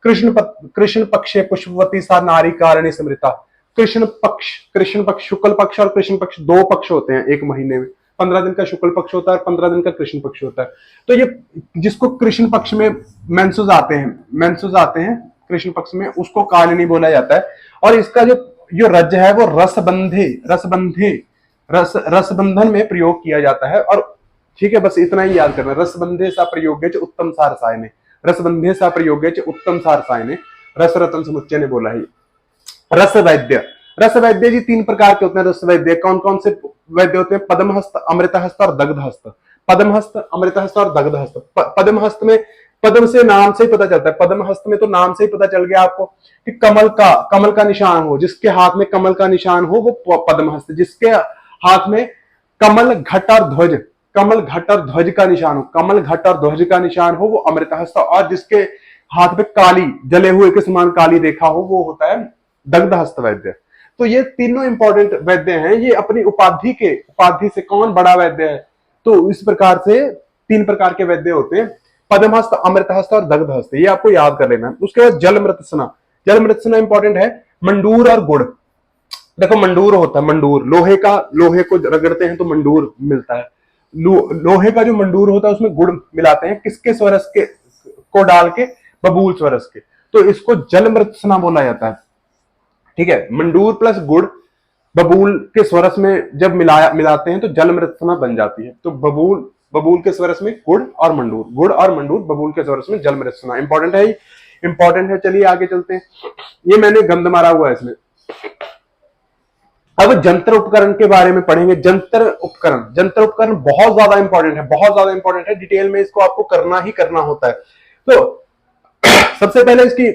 कृष्ण पक्षे पुष्पवती सा नारी कारणी स्मृता। कृष्ण पक्ष, शुक्ल पक्ष और कृष्ण पक्ष, दो पक्ष होते हैं एक महीने में, 15 दिन का शुक्ल पक्ष होता है और 15 दिन का कृष्ण पक्ष होता है। तो ये जिसको कृष्ण पक्ष में मेंसेस आते हैं कृष्ण पक्ष में, उसको कालिनी बोला जाता है। और इसका जो रज है वो रसबंधन में प्रयोग किया जाता है। और ठीक है, बस इतना ही याद करना, रसबंधे सा प्रयोग्य च उत्तम सा रसायने, रसबंधे सा प्रयोग्य च उत्तम सा रसायने, रस रतन समुच्चय ने बोला है। रस वैद्य, रस वैद्य जी 3 प्रकार के होते हैं। रस वैद्य कौन कौन से वैद्य होते हैं, पद्महस्त, अमृतहस्त और दग्धहस्त। पद्महस्त, अमृतहस्त और दग्धहस्त। पद्महस्त में, पद्म से नाम से ही पता चलता है, पद्महस्त में तो नाम से ही पता चल गया आपको कि कमल का निशान हो, जिसके हाथ में कमल का निशान हो वो पद्महस्त, जिसके हाथ में कमल घट और ध्वज, कमल घट और ध्वज का निशान हो, कमल घट और ध्वज का निशान हो वो अमृतहस्त, और जिसके हाथ में काली, जले हुए के समान काली रेखा हो वो होता है दग्धहस्त वैद्य। तो ये तीनों इंपॉर्टेंट वैद्य हैं। ये अपनी उपाधि से कौन बड़ा वैद्य है, तो इस प्रकार से 3 प्रकार के वैद्य होते हैं, पद्महस्त, अमृतहस्त और दग्धहस्त, ये आपको याद कर लेना। उसके बाद जलमृत्सना, जलमृत्सना इंपॉर्टेंट है। मंडूर और गुड़, देखो मंडूर होता है, मंडूर लोहे को रगड़ते हैं तो मंडूर मिलता है। लोहे का जो मंडूर होता है उसमें गुड़ मिलाते हैं, किसके स्वरस के को डाल के, बबूल स्वरस के, तो इसको जलमृत्सना बोला जाता है। ठीक है, मंडूर प्लस गुड़ बबूल के स्वरस में जब मिलाते हैं तो जल मृत्सना बन जाती है। तो बबूल बबूल के स्वरस में गुड़ और मंडूर बबूल के स्वरस में जल मृत्सना। इंपॉर्टेंट है, इंपॉर्टेंट है। चलिए आगे चलते हैं। ये मैंने गंध मारा हुआ है इसमें। अब जंतर उपकरण के बारे में पढ़ेंगे। जंतर उपकरण बहुत ज्यादा इंपॉर्टेंट है, बहुत ज्यादा इंपॉर्टेंट है। डिटेल में इसको आपको करना ही करना होता है। तो सबसे पहले इसकी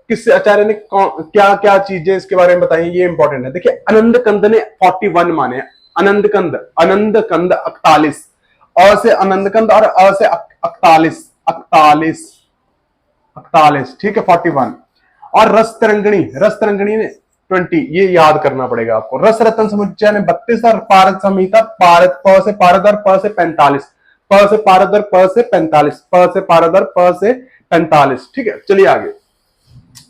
किस आचार्य ने क्या क्या चीजें इसके बारे में बताई, ये इंपॉर्टेंट है। देखिए आनंद कंद ने 41 माने। आनंद कंद 41, अ से आनंद कंद और अ से 41, ठीक है 41। और रस तरंगणी ने 20, ये याद करना पड़ेगा आपको। रस रत्न समुच्चय ने 32 और पारद संहिता पारद प से पारद और प से 45, प से पारद और प से 45, प से पारद और प से 45, ठीक है। चलिए आगे।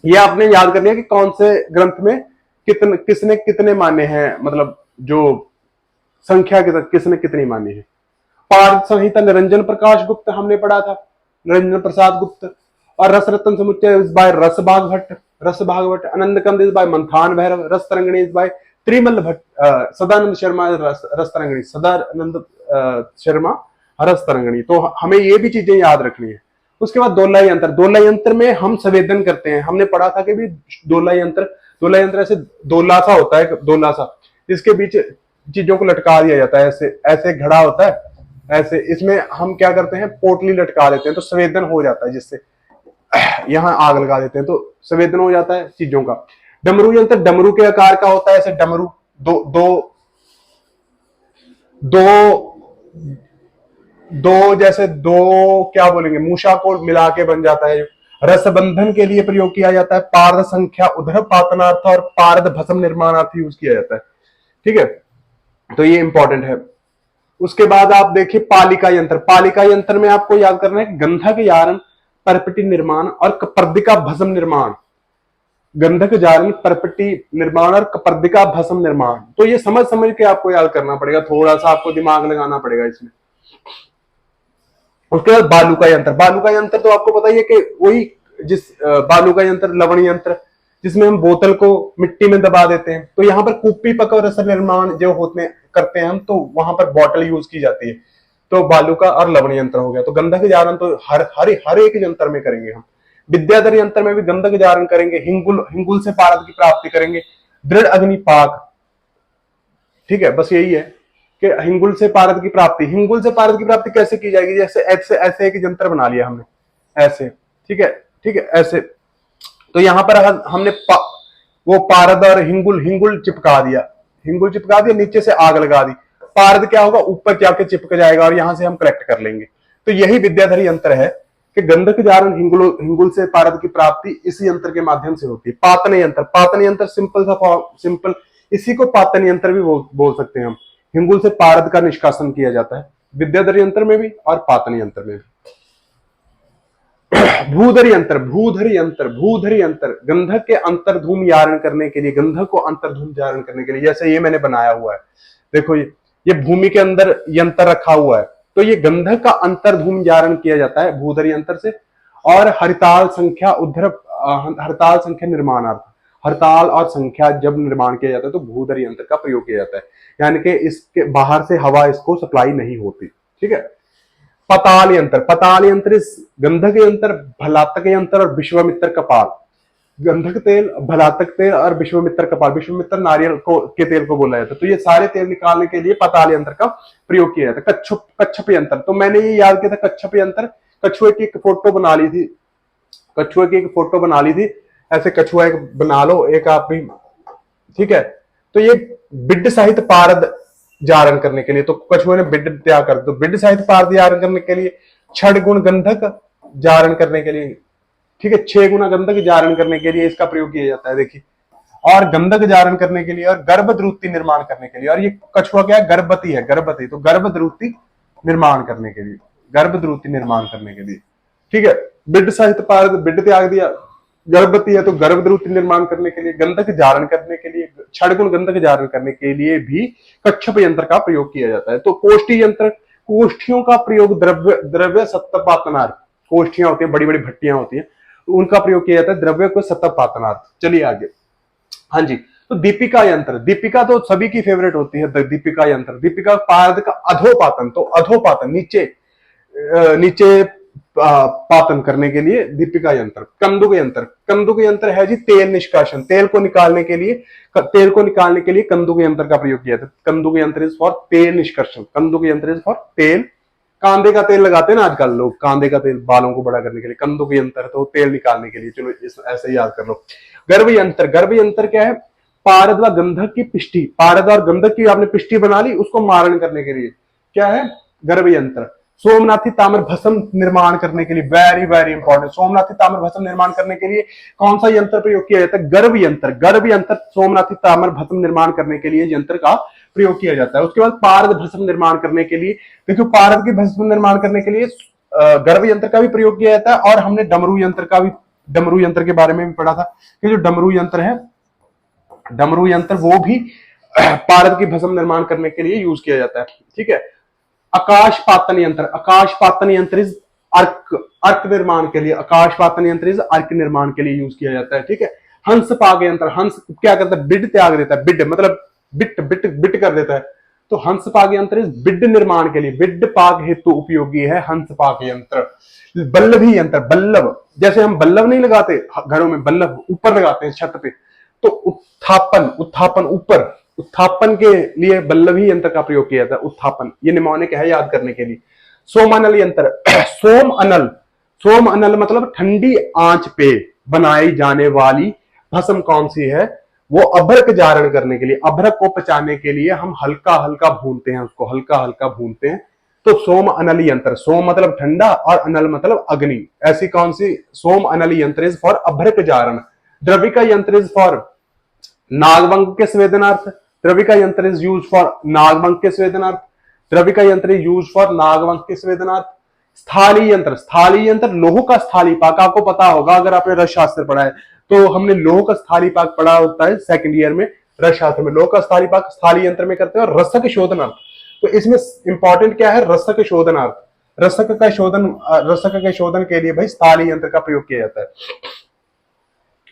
ये आपने याद करनी है कि कौन से ग्रंथ में किसने कितने माने हैं, मतलब जो संख्या किसने कितनी मानी है। पारद संहिता निरंजन प्रकाश गुप्त हमने पढ़ा था, निरंजन प्रसाद गुप्त। और रस रत्न समुच्चय इस बाय रस भाग भट्ट। आनंद कंद इस बाय मंथान भैरव। रस तरंगिणी इस बाय त्रिमल भट्ट। सदानंद शर्मा रस तरंगिणी, सदानंद शर्मा रस तरंगिणी। तो हमें ये भी चीजें याद रखनी है। उसके बाद दोला यंत्र में हम संवेदन करते हैं। हमने पढ़ा था कि भी दोला यंत्र ऐसे दोला सा होता है, दोला सा, जिसके बीच चीजों को लटका दिया जाता है। ऐसे ऐसे घड़ा होता है ऐसे, इसमें हम क्या करते हैं, पोटली लटका देते हैं तो संवेदन हो जाता है। जिससे यहां आग लगा देते हैं तो संवेदन हो जाता है चीजों का। डमरू यंत्र डमरू के आकार का होता है। ऐसे डमरू दो क्या बोलेंगे, मूषा को मिला के बन जाता है। रसबंधन के लिए प्रयोग किया जाता है। पारद संख्या उधर पातनार्थ और पारद भस्म निर्माणार्थ यूज किया जाता है, ठीक है। तो ये इंपॉर्टेंट है। उसके बाद आप देखिए पालिका यंत्र में आपको याद करना है गंधक यारण, परपटी निर्माण और कपर्दिका भस्म निर्माण। गंधक जारण, परपटी निर्माण और कपर्दिका भस्म निर्माण। तो ये समझ के आपको याद करना पड़ेगा, थोड़ा सा आपको दिमाग लगाना पड़ेगा इसमें। उसके बाद बालू का यंत्र तो आपको पता ही है कि वही जिस बालू का यंत्र लवण यंत्र, जिसमें हम बोतल को मिट्टी में दबा देते हैं। तो यहाँ पर कुप्पी पक और रस निर्माण जो होते करते हैं हम, तो वहां पर बॉटल यूज की जाती है। तो बालू का और लवण यंत्र हो गया। तो गंधक जारण तो हर एक यंत्र में करेंगे हम। विद्याधर यंत्र में भी गंधक जारण करेंगे। हिंगुल से पारद की प्राप्ति करेंगे। दृढ़ अग्निपाक, ठीक है। बस यही है कि हिंगुल से पारद की प्राप्ति कैसे की जाएगी। जैसे ऐसे ऐसे एक यंत्र बना लिया हमने, ऐसे, ठीक है ऐसे। तो यहां पर हमने वो पारद और हिंगुल चिपका दिया, नीचे से आग लगा दी। पारद क्या होगा, ऊपर जाके चिपक जाएगा और यहां से हम कलेक्ट कर लेंगे। तो यही विद्याधर यंत्र है कि गंधक जारण हिंगुल से पारद की प्राप्ति इस यंत्र के माध्यम से होती है। पातन यंत्र सिंपल, इसी को पातन यंत्र भी बोल सकते हैं हम। हिंगुल से पारद का निष्कासन किया जाता है विद्याधर यंत्र में भी और पातन यंत्र में भी। भूधर यंत्र गंधक के अंतर्धूम यारण करने के लिए, गंधक को अंतर्धूम जारण करने के लिए, जैसे ये मैंने बनाया हुआ है, देखो ये भूमि के अंदर यंत्र रखा हुआ है। तो ये गंधक का अंतर्धूम जारण किया जाता है भूधर यंत्र से। और हरताल संख्या निर्माणार्थ, हरताल और संख्या जब निर्माण किया जाता है तो भूधर यंत्र का प्रयोग किया जाता है। यानी कि इसके बाहर से हवा इसको सप्लाई नहीं होती, ठीक है। पताल यंत्र गंधक यंत्र, भलातक यंत्र और विश्वामित्र कपाल। गंधक तेल, भलातक तेल और विश्वामित्र कपाल, विश्वामित्र नारियल के तेल को बोला जाता है। तो ये सारे तेल निकालने के लिए पताल यंत्र का प्रयोग किया जाता है। कच्छप यंत्र, तो मैंने ये याद किया था कच्छप यंत्र, कछुए की एक फोटो बना ली थी, ऐसे कछुआ एक बना लो एक आप भी, ठीक है। तो ये बिड सहित पारद जारण करने के लिए, तो कछुए ने बिड त्याग कर, तो बिड सहित पारद जारण करने के लिए, छड़ गुण गंधक जारण करने के लिए, ठीक है, 6 गुना गंधक जारण करने के लिए इसका प्रयोग किया जाता है। देखिए, और गंधक जारण करने के लिए और गर्भद्रुति निर्माण करने के लिए। और ये कछुआ क्या है, गर्भवती, तो गर्भद्रुति निर्माण करने के लिए, ठीक है। बिड सहित पारद, बिड त्याग दिया, गर्भवती है तो गर्भद्रुति निर्माण करने के लिए, गंधक जारण करने के लिए, छड़ गुण गंधक जारण करने के लिए भी कच्छप यंत्र का प्रयोग किया जाता है। तो कोष्ठी यंत्र, कोष्ठियों का प्रयोग द्रव्य सत्पातनार्थ, कोष्ठियां होती हैं, बड़ी बड़ी भट्टियां होती हैं, उनका प्रयोग किया जाता है द्रव्य को सत्पातनार्थ। चलिए आगे। हाँ जी, तो दीपिका यंत्र, दीपिका तो सभी की फेवरेट होती है, दीपिका यंत्र, दीपिका पारद का अधोपातन, तो अधोपातन नीचे नीचे पातन करने के लिए दीपिका यंत्र। कंदुक यंत्र, कंदुक यंत्र है जी तेल निष्कासन, तेल को निकालने के लिए, तेल को निकालने के लिए कंदुक यंत्र का प्रयोग किया जाता है। कंदुक यंत्र इज फॉर तेल निष्कर्षण, कंदुक यंत्र इज फॉर तेल, कांदे का तेल लगाते हैं ना आजकल लोग, कांदे का तेल बालों को बड़ा करने के लिए, कंदुक यंत्र तो तेल निकालने के लिए, चलो इस ऐसे ही याद कर लो। गर्भ यंत्र, गर्भ यंत्र क्या है? पारद व गंधक की पिष्टि, पारद और गंधक की आपने पिष्टि बना ली, उसको मारण करने के लिए क्या है? गर्भ यंत्र। सोमनाथी ताम्र भस्म निर्माण करने के लिए, वेरी वेरी इंपॉर्टेंट, सोमनाथी ताम्र भस्म निर्माण करने के लिए कौन सा यंत्र प्रयोग किया जाता है? गर्भ यंत्र। गर्भ यंत्र सोमनाथी ताम्र भस्म निर्माण करने के लिए यंत्र का प्रयोग किया जाता है। उसके बाद पारद भस्म निर्माण करने के लिए, देखिए पारद की भस्म निर्माण करने के लिए गर्भ यंत्र का भी प्रयोग किया जाता है, और हमने डमरू यंत्र का भी, डमरू यंत्र के बारे में भी पढ़ा था कि जो डमरू यंत्र है, डमरू यंत्र वो भी पारद की भस्म निर्माण करने के लिए यूज किया जाता है। ठीक है। आकाश पातन यंत्र, आकाश पातन यंत्र इज अर्क, अर्क निर्माण के लिए, आकाश पातन यंत्र इज अर्क निर्माण के लिए यूज किया जाता है। ठीक है। हंस पाग यंत्र, हंस क्या करता है? बिड त्याग देता है, बिड मतलब बिट बिट बिट कर देता है, तो हंस पाग यंत्र इज बिड निर्माण के लिए, बिड पाग हेतु उपयोगी है हंस पाग यंत्र। बल्लभी यंत्र, बल्लभ, जैसे हम बल्लभ नहीं लगाते घरों में, बल्लभ ऊपर लगाते हैं छत पे, तो उत्थापन, उत्थापन ऊपर, उत्थापन के लिए बल्लभी यंत्र का प्रयोग किया जाता है। उत्थापन ये निमोनिक है याद करने के लिए। सोमानल यंत्र, सोम अनल, सोम अनल मतलब ठंडी आंच पे बनाई जाने वाली भस्म कौन सी है? वो अभ्रक जारण करने के लिए, अभ्रक को पचाने के लिए हम हल्का हल्का भूनते हैं, उसको हल्का हल्का भूनते हैं, तो सोम अनल यंत्र, सोम मतलब ठंडा और अनल मतलब अग्नि, ऐसी कौन सी? सोम अनल यंत्र इज फॉर अभ्रक जारण। द्रविका यंत्र इज फॉर नागवंक के स्वेदनार्थ, द्रविका यंत्र इज यूज फॉर नागवंक के स्वेदनार्थ, द्रविका यंत्र इज यूज फॉर नागवंक के स्वेदनार्थ। स्थाली यंत्र, स्थाली यंत्र लोह का स्थाली पाक, आपको पता होगा अगर आपने रस शास्त्र पढ़ा है तो, हमने लोह का स्थाली पाक पढ़ा होता है सेकंड ईयर में रस शास्त्र में, लोह का स्थाली पाक स्थाली यंत्र में करते हैं। और रसक शोधनार्थ, तो इसमें इंपॉर्टेंट क्या है? रसक शोधनार्थ, रसक का शोधन, रसक के शोधन के लिए भाई स्थाली यंत्र का प्रयोग किया जाता है।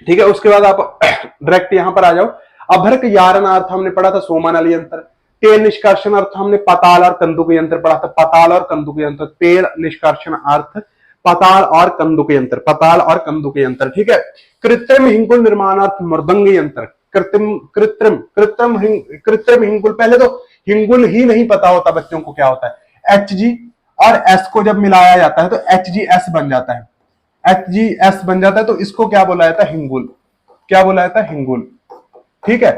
ठीक है। उसके बाद आप डायरेक्ट यहां पर आ जाओ, अभ्रक यारणार्थ हमने पढ़ा था सोमानल यंत्र, तेल निष्कर्षण अर्थ हमने पाताल और कंदुक यंत्र पढ़ा था, पाताल और कंदुक यंत्र, तेल निष्कर्षण अर्थ पाताल और कंदुक यंत्र, पाताल और कंदुक यंत्र। ठीक है। कृत्रिम हिंगुल निर्माणार्थ मृदंग यंत्र, कृत्रिम कृत्रिम कृत्रिम कृत्रिम हिंगुल, पहले तो हिंगुल ही नहीं पता होता बच्चों को क्या होता है। HG और S को जब मिलाया जाता है तो HGS बन जाता है, HGS बन जाता है, तो इसको क्या बोला जाता है? हिंगुल, क्या बोला जाता है? हिंगुल। ठीक है।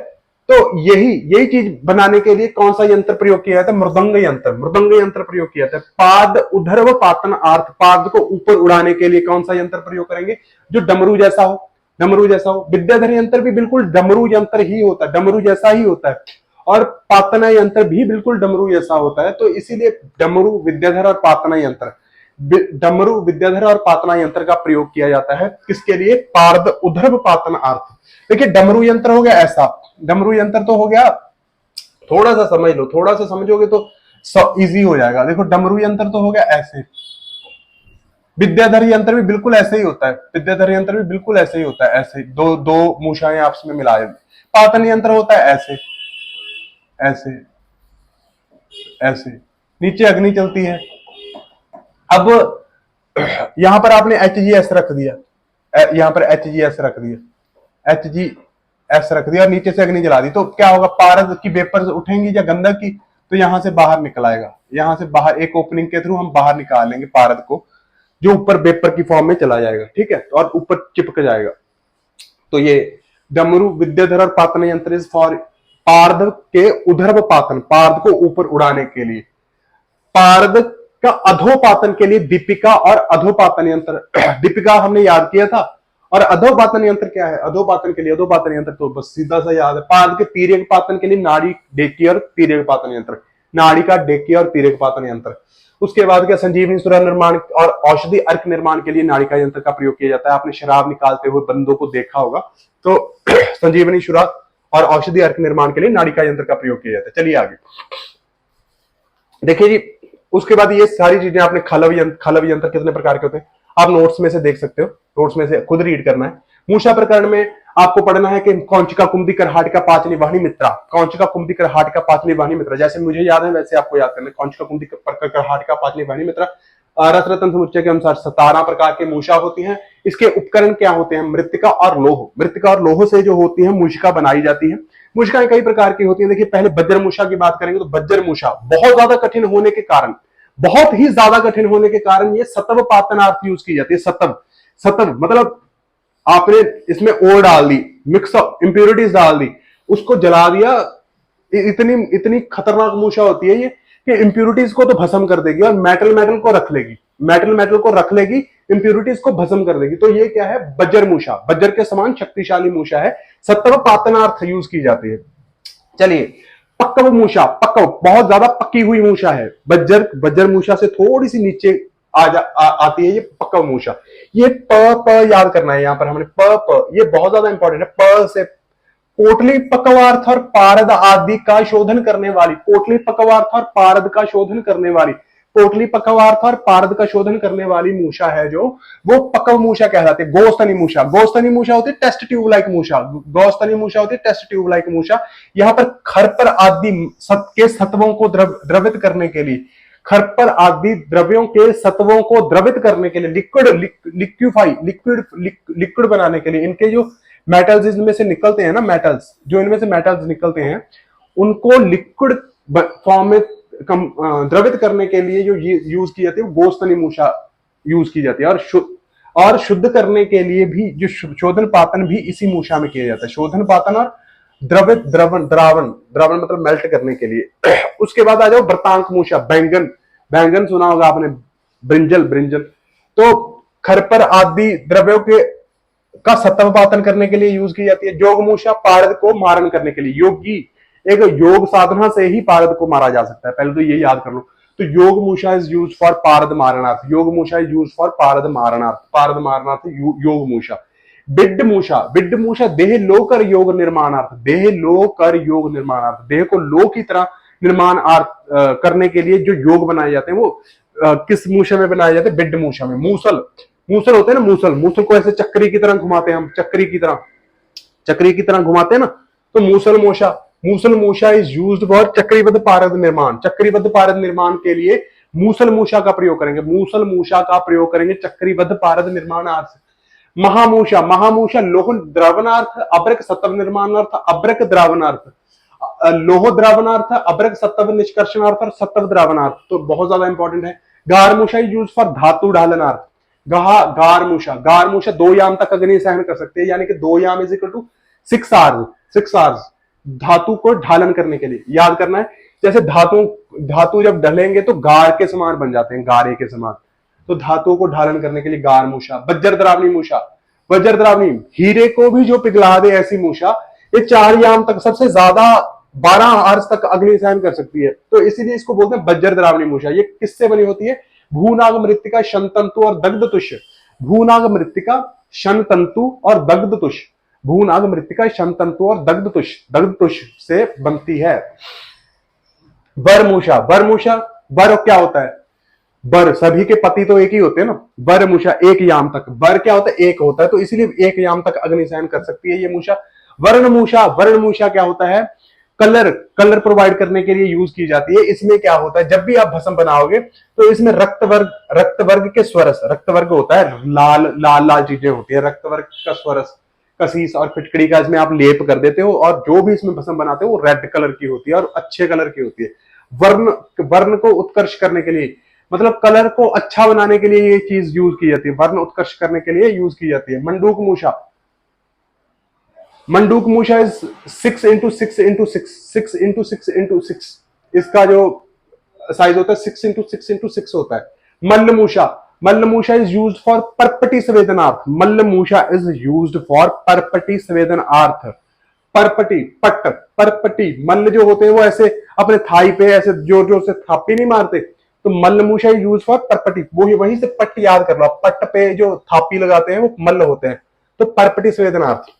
तो यही चीज बनाने के लिए कौन सा यंत्र प्रयोग किया जाता है? मृदंग यंत्र, मृदंग यंत्र प्रयोग किया जाता है। पाद उधर्व पातन अर्थ, पाद को ऊपर उड़ाने के लिए कौन सा यंत्र प्रयोग करेंगे? जो डमरू जैसा हो, डमरू जैसा हो। विद्याधर यंत्र भी बिल्कुल डमरू यंत्र ही होता है, डमरू जैसा ही होता है, और पातना यंत्र भी बिल्कुल डमरू जैसा होता है, तो इसीलिए डमरू, विद्याधर और पातना यंत्र, डमरू, विद्याधर और पातना यंत्र का प्रयोग किया जाता है किसके लिए? पारद उधर्व पातन अर्थ। देखिए डमरू यंत्र हो गया ऐसा, डमरू यंत्र तो हो गया, थोड़ा सा समझ लो, थोड़ा सा समझोगे तो इजी हो जाएगा। देखो डमरू यंत्र तो हो गया ऐसे, विद्याधर यंत्र भी बिल्कुल ऐसे ही होता है, विद्याधर यंत्र भी बिल्कुल ऐसे ही होता है, ऐसे दो दो मूषाएं आपस में मिलाए। पातन यंत्र होता है ऐसे, ऐसे ऐसे, नीचे अग्नि चलती है। अब यहां पर आपने HGS रख दिया, यहां पर HGS रख दिया, HGS रख दिया और नीचे से अग्नि जला दी, तो क्या होगा? पारद की वेपर्स उठेंगी या गंधक की, तो यहां से बाहर निकल आएगा, यहां से बाहर एक ओपनिंग के थ्रू हम बाहर निकाल लेंगे पारद को, जो ऊपर वेपर की फॉर्म में चला जाएगा। ठीक है। और ऊपर चिपक जाएगा। तो ये डमरू, विद्याधर और पातन यंत्र इज फॉर पारद के उधर्व पातन, पारद को ऊपर उड़ाने के लिए। पारद का अधोपातन के लिए दीपिका और अधोपातन यंत्र, दीपिका हमने याद किया था, और अधोपातन यंत्र क्या है? अधोपातन के लिए अधोपातन यंत्र तो बस सीधा सा याद है। पाद के तीर्यक पातन के लिए नाड़ी डेकी और तीर्यक पातन यंत्र, नाड़ी का डेकी और तीर्यक पातन यंत्र। उसके बाद क्या? संजीवनी सुरा निर्माण और औषधि अर्क निर्माण के लिए नाड़िका यंत्र का प्रयोग किया जाता है। आपने शराब निकालते हुए बंदों को देखा होगा, तो संजीवनी सुरा और औषधि अर्क निर्माण के लिए नाड़िका यंत्र का प्रयोग किया जाता है। चलिए आगे देखिए जी। उसके बाद ये सारी चीजें आपने खलव यंत्र, खलव यंत्र कितने प्रकार के होते हैं आप नोट्स में से देख सकते हो, नोट्स में से खुद रीड करना है। मूषा प्रकरण में आपको पढ़ना है कि कौंचिका कुमुदी करहाटिका पांचनी वाहिनी मित्रा, कौंचिका कुमुदी करहाटिका पांचनी वाहिनी मित्रा, जैसे मुझे याद है वैसे आपको याद करना है। कौंचिका कुमुदी करहाटिका पांचनी वाहिनी मित्रा। रस रत्न समुच्चय के अनुसार 17 प्रकार के मूषा होती हैं। इसके उपकरण क्या होते हैं? मृत्तिका और लोह। मृत्तिका और लोह से जो होती है मूषिका बनाई जाती है। मूषिकाएं कई प्रकार की होती है। देखिए पहले बज्र मूषा की बात करेंगे तो बज्र मूषा बहुत ज्यादा कठिन होने के कारण, बहुत ही ज्यादा कठिन होने के कारण ये सत्व पातनार्थ यूज की जाती है। सत्व, सत्व मतलब आपने इसमें ओर डाल दी, मिक्स इंप्योरिटीज डाल दी, उसको जला दिया। इतनी इतनी खतरनाक मूषा होती है ये कि इंप्योरिटीज को तो भस्म कर देगी और मेटल मेटल को रख लेगी, मेटल मेटल को रख लेगी, इंप्योरिटीज को भस्म कर देगी। तो ये क्या है? बज्र मूषा, बज्र के समान शक्तिशाली मूषा है, सत्व पातनार्थ यूज की जाती है। चलिए पक्कव मूषा, पक्कव बहुत ज्यादा पक्की हुई मूषा है। बज्र मूषा से थोड़ी सी नीचे आती है ये पक्कव मूषा। ये प याद करना है यहां पर हमने, प ये बहुत ज्यादा इंपॉर्टेंट है। प से पोटली पक्वार्थ और पारद आदि का शोधन करने वाली, पोटली पक्वार्थ और पारद का शोधन करने वाली, पोटली पक्वार्थ और पारद का शोधन करने वाली मूषा है जो, वो पक्व मूषा कहलाती है। गोस्तनी मूषा, गोस्तनी मूषा होती है टेस्ट ट्यूब लाइक मूषा, गोस्तनी मूषा होती है टेस्ट ट्यूब लाइक मूषा। यहाँ पर खरपर आदि के सत्वों को द्रवित करने के लिए, खरपर आदि द्रव्यों के सत्वों को द्रवित करने के लिए, लिक्विड बनाने के लिए, इनके जो मेटल्स इनमें से निकलते हैं ना, मेटल्स जो इनमें से मेटल्स निकलते हैं उनको लिक्विड फॉर्म में द्रवित करने के लिए जो यूज की जाती है वो गोस्तनी मूषा यूज की जाती है। और शुद्ध करने के लिए भी जो शोधन पातन भी इसी मूषा में किया जाता है। शोधन पातन और द्रवित द्रवण, द्रावण, द्रावण मतलब मेल्ट करने के लिए। उसके बाद आ जाओ व्रतांक मूषा, बैंगन, बैंगन सुना होगा आपने, ब्रिंजल, ब्रिंजल। तो खरपर आदि द्रव्यों के का सत्वपातन करने के लिए यूज की जाती है। जोग मूषा पारद को मारण करने के लिए, योगी एक योग साधना से ही पारद को मारा जा सकता है, पहले तो ये याद कर लो। तो योग मूषा इज यूज फॉर पारद मारणार्थ, योग मूषा इज यूज फॉर पारद मारणार्थ, पारद मारणार्थ योग मूषा। बिड्ड मूषा, बिड्ड मूषा देह लो कर योग निर्माणार्थ, देह लो कर योग निर्माणार्थ, देह को लो की तरह निर्माण करने के लिए जो योग बनाए जाते हैं वो किस मूषा में बनाए जाते हैं? बिड्ड मूषा में। मूसल, मूसल होते हैं ना, मूसल, मूसल को ऐसे चक्री की तरह घुमाते हैं हम, चक्री की तरह, चक्री की तरह घुमाते हैं ना, तो मूसल मूषा, मूसल मूषा इज यूज्ड फॉर चक्रीबद्ध पारद निर्माण, चक्रीबद्ध पारद निर्माण के लिए मूसल मूषा का प्रयोग करेंगे, मूसल मूषा का प्रयोग करेंगे चक्रीबद्ध पारद निर्माणार्थ। महामूषा, महामूषा लोह द्रवणार्थ, अब्रक सत्व निर्माणार्थ, अब्रक द्रावणार्थ, लोह द्रावणार्थ, अब्रक सत्व निष्कर्षणार्थ और सत्व द्रावणार्थ, तो बहुत ज्यादा इंपॉर्टेंट है। गार मूषा इज यूज्ड फॉर धातु ढालनार्थ, गार मूषा, गार मूषा 2 याम तक अग्नि सहन कर सकते हैं, यानी कि 2 yam is equal to 6 hours, 6 hours धातु को ढालन करने के लिए। याद करना है, जैसे धातु जब ढलेंगे तो गार के समान बन जाते हैं, गारे के समान, तो धातुओं को ढालन करने के लिए गार मूषा। वज्र द्रावणी मूषा, वज्र द्रावणी हीरे को भी जो पिघला दे ऐसी मूषा, ये 4 याम तक, सबसे ज्यादा 12 आवर्स तक अग्नि सहन कर सकती है, तो इसीलिए इसको बोलते हैं वज्र द्रावणी मूषा। ये किससे बनी होती है? भूनाग मृत्तिका, शन तंतु और दग्ध तुष, भूनाग मृत्तिका, शन तंतु और दग्ध तुष, भूनाग मृत्तिका, शन तंतु और दग्ध तुष से बनती है। बर मूषा, बर मूषा, बर क्या होता है? बर, सभी के पति तो एक ही होते हैं ना, बर मूषा 1 याम तक, बर क्या होता है? 1 होता है, तो इसीलिए 1 याम तक अग्नि सहन कर सकती है ये मूषा। वर्ण मूषा, वर्ण मूषा क्या होता है? कलर, कलर प्रोवाइड करने के लिए यूज की जाती है। इसमें क्या होता है, जब भी आप भस्म बनाओगे तो इसमें रक्त वर्ग के स्वरस, रक्त वर्ग होता है, लाल लाल लाल चीजें होती है, रक्त वर्ग का स्वरस, कसीस और फिटकड़ी का इसमें आप लेप कर देते हो, और जो भी इसमें भस्म बनाते हो वो रेड कलर की होती है और अच्छे कलर की होती है। वर्ण, वर्ण को उत्कर्ष करने के लिए, मतलब कलर को अच्छा बनाने के लिए ये चीज यूज की जाती है, वर्ण उत्कर्ष करने के लिए यूज की जाती है। मंडूक मूषा, manduk musha is 6 into 6 into 6, 6 into 6 into 6, इसका जो साइज होता है 6 इंटू 6 इंटू 6 होता है। मल्ल मूषा, malla musha is used for parpati संवेदनार्थ, malla musha is used for parpati संवेदनार्थ। परपटी, पट, परपटी, मल्ल जो होते हैं वो ऐसे अपने थाई पे ऐसे जोर जोर से थापी नहीं मारते, तो मल्ल मूषा यूज फॉर परपटी, वहीं से पट याद कर लो, पट पे जो थापी लगाते हैं वो मल्ल होते हैं, तो परपटी संवेदनार्थ।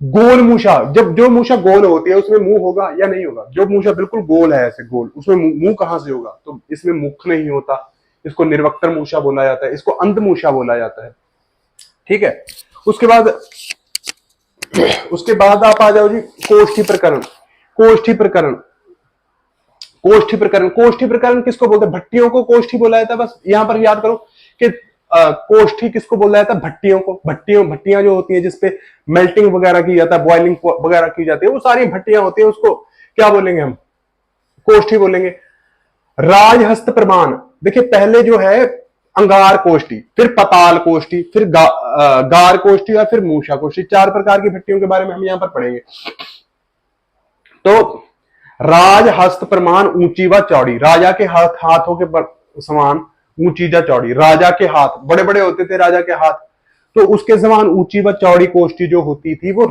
गोल मूषा, जब जो मूषा गोल होती है उसमें मुंह होगा या नहीं होगा? जो मूषा बिल्कुल गोल है ऐसे गोल, उसमें मुंह कहां से होगा? तो इसमें मुख नहीं होता, इसको निर्वक्तर मूषा बोला जाता है, इसको अंध मूषा बोला जाता है। ठीक है, उसके बाद आप आ जाओ जी कोष्ठी प्रकरण। कोष्ठी प्रकरण, कोष्ठी प्रकरण, कोष्ठी प्रकरण किसको बोलते हैं? भट्टियों को कोष्ठी बोला जाता है। बस यहां पर याद करो कि कोष्ठी किसको बोला जाता है? भट्टियों को। भट्टियां जो होती है जिसपे मेल्टिंग वगैरह की जाता है, बॉइलिंग वगैरह की जाती है, वो सारी भट्टियां होती है, उसको क्या बोलेंगे हम? कोष्ठी बोलेंगे। राजहस्त प्रमाण, देखिए पहले जो है अंगार कोष्ठी, फिर पताल कोष्ठी, फिर गार कोष्ठी और फिर मूषा कोष्ठी। 4 प्रकार की भट्टियों के बारे में हम यहां पर पढ़ेंगे। तो राजहस्त प्रमाण ऊंची व चौड़ी, राजा के हाथों के समान ऊंची व चौड़ी। राजा के हाथ बड़े बड़े होते थे, राजा के हाथ, तो उसके समान ऊंची व चौड़ी कोष्ठी जो होती थी वो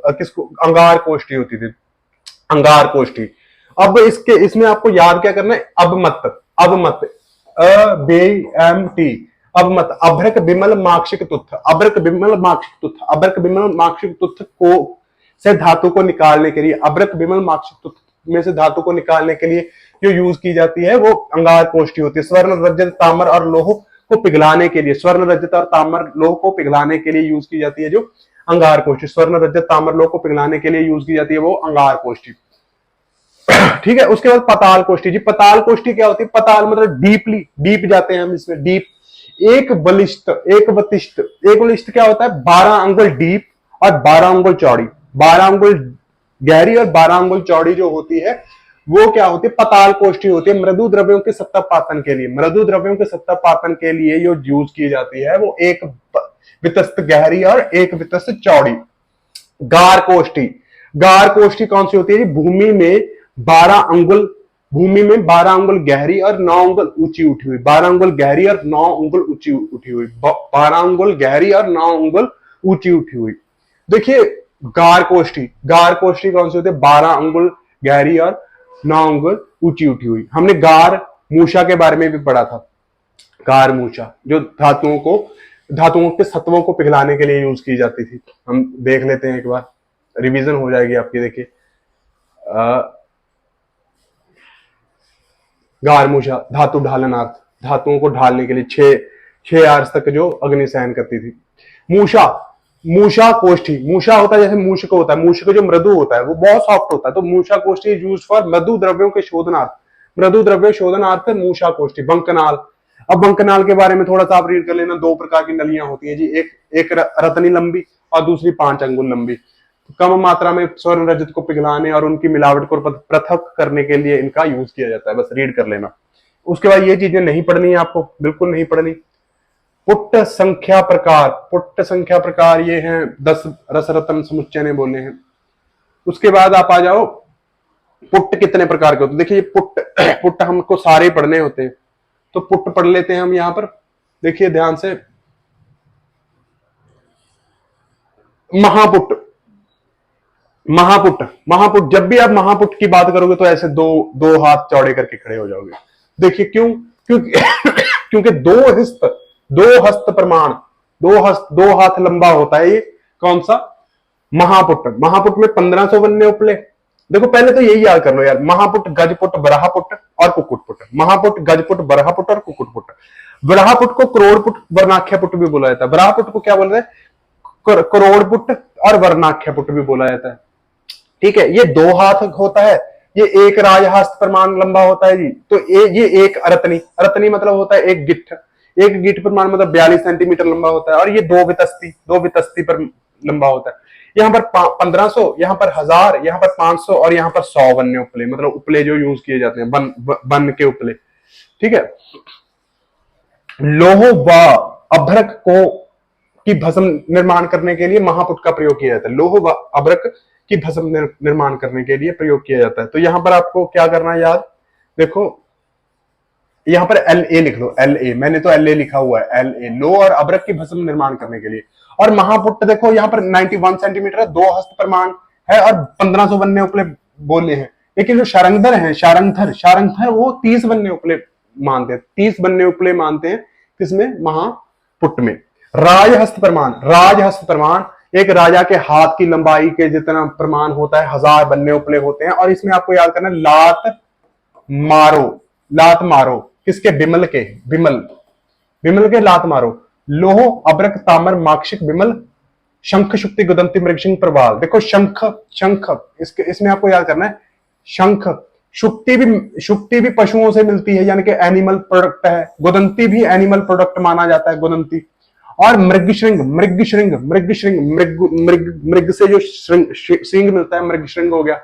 किसको? अंगार कोष्ठी होती थी, अंगार कोष्ठी। अब इसमें आपको याद क्या करना है? अब मत टी, अब मत, अभ्रक बिमल माक्षिक तुथ, अभ्रक बिमल माक्षिक तुथ, अभ्रक बिमल माक्षिक तुथ को से धातु को निकालने के लिए, अभ्रक बिमल माक्षिक तुथ में से धातु को निकालने के लिए जो यूज की जाती है वो अंगार कोष्ठी होती है। स्वर्ण रजत ताम्र और लोह को पिघलाने के लिए, स्वर्ण रजत और ताम्र लोह को पिघलाने के लिए यूज की जाती है जो अंगार कोष्ठी। स्वर्ण रजत ताम्र लोह को पिघलाने के लिए यूज की जाती है वो अंगार कोष्ठी। ठीक है। उसके बाद पताल कोष्ठी जी। पताल कोष्ठी क्या होती है? पताल मतलब डीप जाते हैं हम इसमें, डीप। एक बलिष्ठ क्या होता है? 12 अंगुल डीप और 12 अंगुल चौड़ी, 12 अंगुल गहरी और 12 अंगुल चौड़ी जो होती है वो क्या होती है? पताल कोष्ठी होती है। मृदु द्रव्यों के सत्तापातन के लिए, मृदु द्रव्यों के सत्तापातन के लिए जो यूज की जाती है वो एक वितस्त गहरी और एक वितस्त चौड़ी। गार कोष्ठी, गार कोष्ठी कौन सी होती है? भूमि में 12 अंगुल, भूमि में 12 अंगुल गहरी और 9 अंगुल ऊंची उठी हुई, 12 अंगुल गहरी और 9 अंगुल ऊंची उठी हुई, 12 अंगुल गहरी और 9 अंगुल ऊंची उठी हुई। देखिए गार कोष्ठी, गार कोष्ठी कौन सी होती है? 12 अंगुल गहरी और 9 अंगुल ऊंची उठी हुई। हमने गार मूषा के बारे में भी पढ़ा था। गार मूषा जो धातुओं के सत्वों को पिघलाने के लिए यूज की जाती थी, हम देख लेते हैं एक बार, रिवीजन हो जाएगी आपकी। देखिए गार मूषा, धातु ढालनार्थ, धातुओं को ढालने के लिए 6 आर्स तक जो अग्नि सहन करती थी। मूषा, मूषा कोष्ठी, मूषा होता है जैसे मूषक होता है, मूषक जो मृदु होता है वो बहुत सॉफ्ट होता है, तो मूषा कोष्ठी यूज फॉर मृदु द्रव्यों के शोधनार्थ, मृदु द्रव्य शोधनार्थ मूषा कोष्ठी। बंकनाल, अब बंकनाल के बारे में थोड़ा सा आप रीड कर लेना। 2 प्रकार की नलियां होती है जी, एक रत्नी लंबी और दूसरी 5 अंगुल लंबी। कम मात्रा में स्वर्ण रजत को पिघलाने और उनकी मिलावट को पृथक करने के लिए इनका यूज किया जाता है, बस रीड कर लेना। उसके बाद ये चीजें नहीं पढ़नी है आपको, बिल्कुल नहीं पढ़नी। पुट्ट संख्या प्रकार, पुट्ट संख्या प्रकार ये हैं 10 रसरत्न समुच्चय ने बोले हैं। उसके बाद आप आ जाओ पुट्ट कितने प्रकार के होते हैं। देखिए पुट्ट हमको सारे पढ़ने होते हैं, तो पुट्ट पढ़ लेते हैं हम यहां पर। देखिए ध्यान से, महापुट्ट, महापुट, महापुट, जब भी आप महापुट की बात करोगे तो ऐसे दो हाथ चौड़े करके खड़े हो जाओगे। देखिए क्यों? क्योंकि क्योंकि दो हस्त प्रमाण, दो हाथ लंबा होता है ये कौन सा? महापुट। महापुट में 1500 बनने उपले। देखो पहले तो यही याद कर लो यार, महापुट, गजपुट, बराहपुट और कुकुटपुट। महापुट, गजपुट, बराहपुट और कुकुटपुट। बराहपुट को करोड़पुट, वर्णाख्यापुट भी बोला जाता है। बराहपुट को क्या बोल रहे हैं? करोड़पुट और वर्णाख्यापुट भी बोला जाता है। ठीक है। ये 2 हाथ होता है, ये एक राजहस्त प्रमाण लंबा होता है जी। तो ये एक अरतनी मतलब होता है एक गिट्ठ प्रमाण मतलब 42 सेंटीमीटर लंबा होता है। और ये दो वितस्ती पर लंबा होता है। यहाँ पर 1500, यहाँ पर 1000, यहाँ पर 500 और यहाँ पर 100 बनने उपले, मतलब उपले जो यूज किए जाते हैं, बन के उपले। ठीक है। लोह व अभ्रक को की भस्म निर्माण करने के लिए महापुट का प्रयोग किया जाता है। लोह व अभ्रक की भस्म निर्माण करने के लिए प्रयोग किया जाता है। तो यहां पर आपको क्या करना है याद? देखो यहां पर LA लिख लो, LA, मैंने तो LA लिखा हुआ है, LA, लोह और अभ्रक की भस्म निर्माण करने के लिए। और महापुट देखो यहां पर 91 सेंटीमीटर है, 2 हस्त प्रमाण है और 1500 बनने उपले बोले हैं। लेकिन जो शारंगधर है, शारंगधर वो 30 बनने उपले मानते हैं, 30 बनने उपले मानते हैं। किसमें? महापुट में। राजहस्त प्रमाण एक राजा के हाथ की लंबाई के जितना प्रमाण होता है, 1000 बनने उपले होते हैं। और इसमें आपको याद करना, लात मारो किसके? बिमल के लात मारो। लोह, अभ्रक, ताम्र, माक्षिक, बिमल शंख शुक्ति गुदंती मृगशिंग प्रवाल। देखो शंख, शंख इसमें आपको याद करना है, शंख शुक्ति भी पशुओं से मिलती है, यानी कि एनिमल प्रोडक्ट है। गुदंती भी एनिमल प्रोडक्ट माना जाता है, गुदंती। और मृगशृंग, मृगशृंग मृगशृंग मृग मृग मृग से जो श्रृंग मिलता है, मृगशृंग हो गया।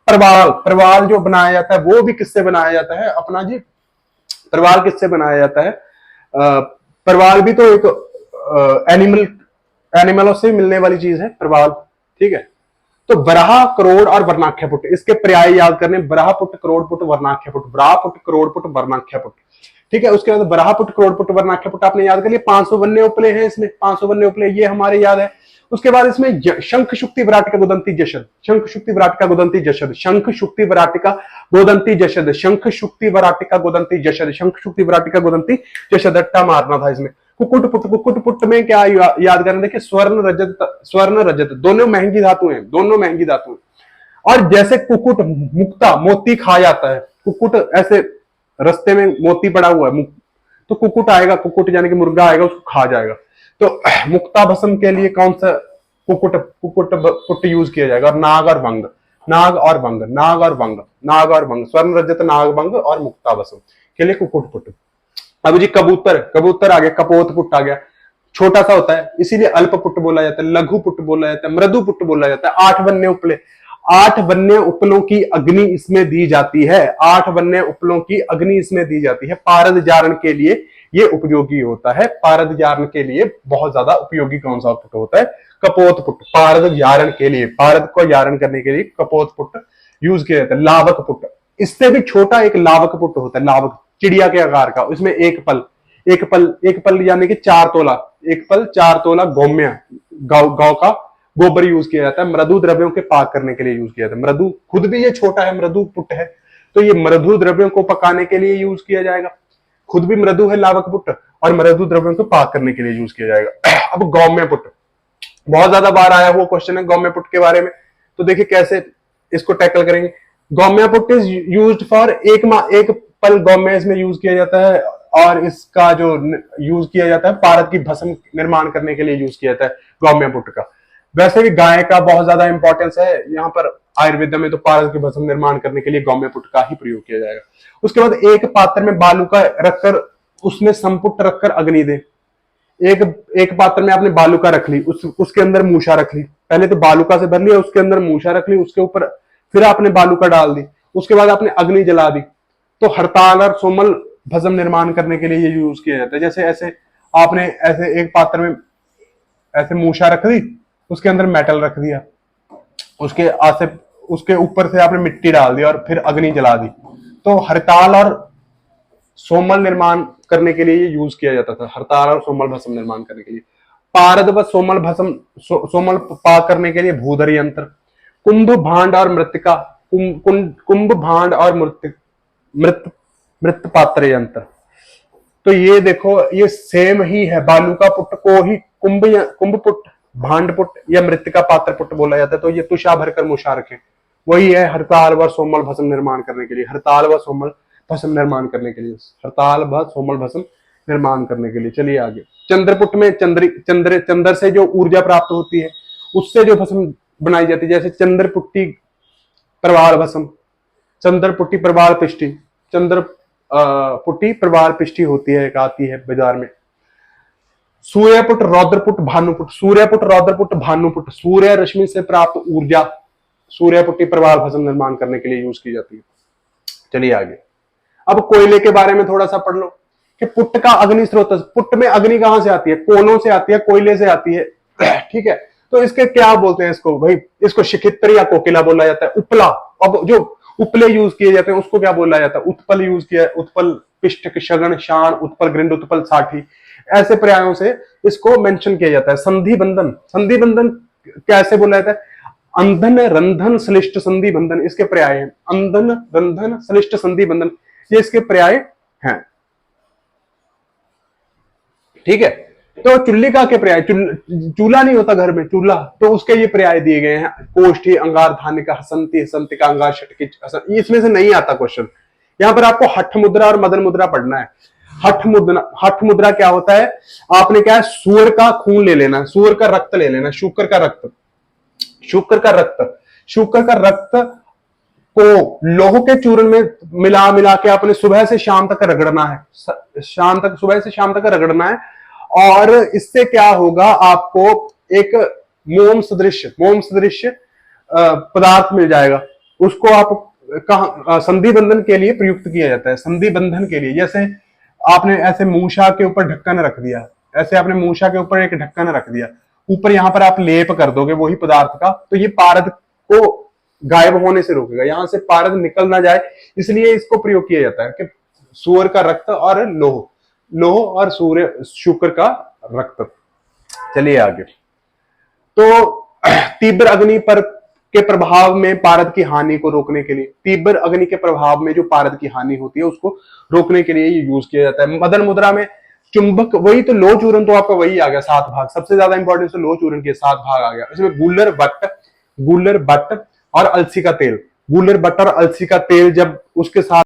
प्रवाल, प्रवाल जो बनाया जाता है वो भी किससे बनाया जाता है अपना जी, प्रवाल किससे बनाया जाता है? प्रवाल भी तो एक एनिमलों से मिलने वाली चीज है प्रवाल, ठीक है। तो वराह, करोड़ और वर्णाख्य पुट, इसके पर्याय याद करने, वराह पुट, करोड़ पुट, वर्णाख्य पुट, वराह पुट, करोड़ पुट, वर्णाख्य पुट, ठीक है। उसके बाद वराह पुट, करोड़ पुट, वर्णाख्य पुट आपने याद कर लिया। 500 वन्य उपले हैं इसमें, 500 वन्य उपले, ये हमारे याद है। उसके बाद इसमें शंख शुक्ति विराटिका गुदंती जशद, शंख शुक्ति विराटिका गुदंती जशद, शंख शुक्ति विराटिका गोदंती जशद, शंख शुक्ति विराटिका गोदंती जशद, शंख शुक्ति विराटिका गोदंती जशद। अट्टा मारना था इसमें। कुकुट पुट, कुकुट पुट में क्या याद करना, देखिए स्वर्ण रजत, स्वर्ण रजत दोनों महंगी धातु हैं, दोनों महंगी धातु हैं। और जैसे कुकुट मुक्ता, मोती खा जाता है, कुकुट ऐसे रास्ते में मोती पड़ा हुआ है तो कुकुट आएगा, कुकुट यानी कि मुर्गा आएगा, उसको खा जाएगा। तो मुक्ता भस्म के लिए कौन सा कुकुट पुट यूज किया जाएगा? नाग और वंग, नाग और वंग, नाग और वंग, नाग और वंग, स्वर्ण रजत, नाग, वंग और मुक्ता भस्म के लिए कुकुट पुट। अब जी कबूतर, कबूतर आ गया, कपोत पुट आ गया, छोटा सा होता है इसीलिए अल्प पुट बोला जाता है, लघु पुट बोला जाता है, मृदु पुट बोला जाता है। 8 वन्य उपले, 8 वन्य उपलों की अग्नि इसमें दी जाती है, 8 वन्य उपलों की अग्नि इसमें दी जाती है। पारद जारण के लिए ये उपयोगी होता है, पारद जारण के लिए बहुत ज्यादा उपयोगी कौन सा पुट होता है? कपोत पुट। पारद जारण के लिए, पारद को जारण करने के लिए कपोत पुट यूज किया जाता है। लावक पुट, इससे भी छोटा एक लावक पुट होता है, लावक चिड़िया के आकार का, उसमें एक पल यानी कि 4 तोला, एक पल 4 तोला गौम्य, गांव का गोबर यूज किया जाता है। मृदु द्रव्यों के पाक करने के लिए यूज किया जाता है। मृदु खुद भी ये छोटा है, मृदु पुट है, तो ये मृदु द्रव्यों को पकाने के लिए यूज किया जाएगा। खुद भी मृदु है लावक पुट, और मृदु द्रव्यों को पाक करने के लिए यूज किया जाएगा। अब गौम्य पुट, बहुत ज्यादा बार आया हुआ क्वेश्चन है गौम्य पुट के बारे में, तो देखिए कैसे इसको टैकल करेंगे। गौम्य पुट इज यूज्ड फॉर, एक पल गौम्य इसमें यूज किया जाता है, और इसका जो यूज किया जाता है पारद की भस्म निर्माण करने के लिए यूज किया जाता है गौम्य पुट का। वैसे भी गाय का बहुत ज्यादा इंपॉर्टेंस है यहाँ पर आयुर्वेद में, तो पारद की भस्म निर्माण करने के लिए गौम्य पुट का ही प्रयोग किया जाएगा। उसके बाद एक पात्र में बालू का रखकर उसमें संपुट रखकर अग्नि दे। एक पात्र में आपने बालूका रख ली, उसके अंदर मूषा रख ली, पहले तो बालूका से भर लिया, उसके अंदर मूषा रख ली, उसके ऊपर फिर आपने बालूका डाल दी, उसके बाद आपने अग्नि जला दी, तो हड़ताल और सोमल भस्म निर्माण करने के लिए ये यूज किया जाता है। जैसे ऐसे आपने ऐसे एक पात्र में ऐसे मूषा रख दी, उसके अंदर मेटल रख दिया, उसके ऊपर से आपने मिट्टी डाल दी और फिर अग्नि जला दी, तो हड़ताल और सोमल निर्माण करने के लिए ये यूज किया जाता था, हड़ताल और सोमल भस्म निर्माण करने के लिए। पारद व सोमल भस्म, सोमल पाक करने के लिए भूधर यंत्र। कुंभ भांड और मृतिका, कुंभ भांड और मृत पात्र यंत्र। तो ये देखो ये सेम ही है, बालूका पुट को ही कुंभ पुट, भांड पुट या मृतिका पात्र पुट बोला जाता है। तो ये तुषा भरकर मुषा रखें, वही है हड़ताल व सोमल भस्म निर्माण करने के लिए, हड़ताल व सोमल भस्म निर्माण करने के लिए, हड़ताल व सोमल भस्म निर्माण करने के लिए। चलिए आगे। चंद्रपुट में चंद्र से जो ऊर्जा प्राप्त होती है उससे जो भस्म बनाई जाती है, जैसे चंद्रपुट्टी प्रवाल भस्म, चंद्रपुट्टी प्रवाल पिष्टी, चंद्र पुट्टी प्रवाल पिष्टी होती है, एक आती है बाजार में। सूर्यपुट, रौद्रपुट, भानुपुट, सूर्यपुट, रौद्रपुट, भानुपुट, सूर्य रश्मि से प्राप्त ऊर्जा सूर्यपुट्टी प्रवाल भस्म निर्माण करने के लिए यूज की जाती है। चलिए आगे। अब कोयले के बारे में थोड़ा सा पढ़ लो कि पुट का अग्नि स्रोत, पुट में अग्नि कहां से आती है? कोलों से आती है, कोयले से आती है, ठीक है। तो इसके क्या बोलते हैं इसको भाई? इसको शिखित्र या कोकिला बोला जाता है। उपला, अब जो उपले यूज किए जाते हैं उसको क्या बोला जाता है? उत्पल यूज किया है, उत्पल, पिष्ट, शगन, शान, उत्पल, ग्रिंड, उत्पल, साठी, ऐसे पर्यायों से इसको मेंशन किया जाता है। संधि बंधन, संधि बंधन कैसे बोला जाता है? अंधन, रंधन, श्लिष्ट, संधि बंधन इसके पर्याय हैं। अंधन, रंधन, श्लिष्ट, संधि बंधन ये इसके पर्याय हैं, ठीक है। तो चुल्लिका के पर्याय, चूल्हा नहीं होता घर में, चूल्हा, तो उसके ये पर्याय दिए गए हैं। कोष्ठी, अंगार, धानिका, हसंती, हसंतिका, अंगार, षटकी, इसमें से नहीं आता क्वेश्चन। यहां पर आपको हठ मुद्रा और मदन मुद्रा पढ़ना है। हठ मुद्रा क्या होता है? आपने क्या है, सूअर का खून ले लेना, सूअर का रक्त ले लेना, शुक्र का रक्त, शुक्र का रक्त, शुक्र का रक्त को लोह के चूर्ण में मिला मिला के आपने सुबह से शाम तक रगड़ना है, शाम तक, सुबह से शाम तक रगड़ना है। और इससे क्या होगा, आपको एक मोम सदृश पदार्थ मिल जाएगा। उसको आप कहा संधि बंधन के लिए प्रयुक्त किया जाता है, संधि बंधन के लिए। जैसे आपने ऐसे मूषा के ऊपर ढक्कन रख दिया, ऐसे आपने मूषा के ऊपर एक ढक्कन रख दिया, ऊपर यहां पर आप लेप कर दोगे वही पदार्थ का, तो ये पारद को गायब होने से रोकेगा, यहां से पारद निकल ना जाए, इसलिए इसको प्रयोग किया जाता है कि सूअर का रक्त और लोह, लोह और सूर्य शुक्र का रक्त। चलिए आगे। तो तीव्र अग्नि पर के प्रभाव में पारद की हानि को रोकने के लिए, तीव्र अग्नि के प्रभाव में जो पारद की हानि होती है उसको रोकने के लिए ये यूज किया जाता है। मदन मुद्रा में चुंबक, वही तो लोह चूर्ण तो आपका वही आ गया 7 भाग, सबसे ज्यादा इंपॉर्टेंस तो लोह चूर्ण के 7 भाग आ गया। इसमें गुल्लर बट्ट और अलसी का तेल, गुल्लर बट्ट और अलसी का तेल जब उसके साथ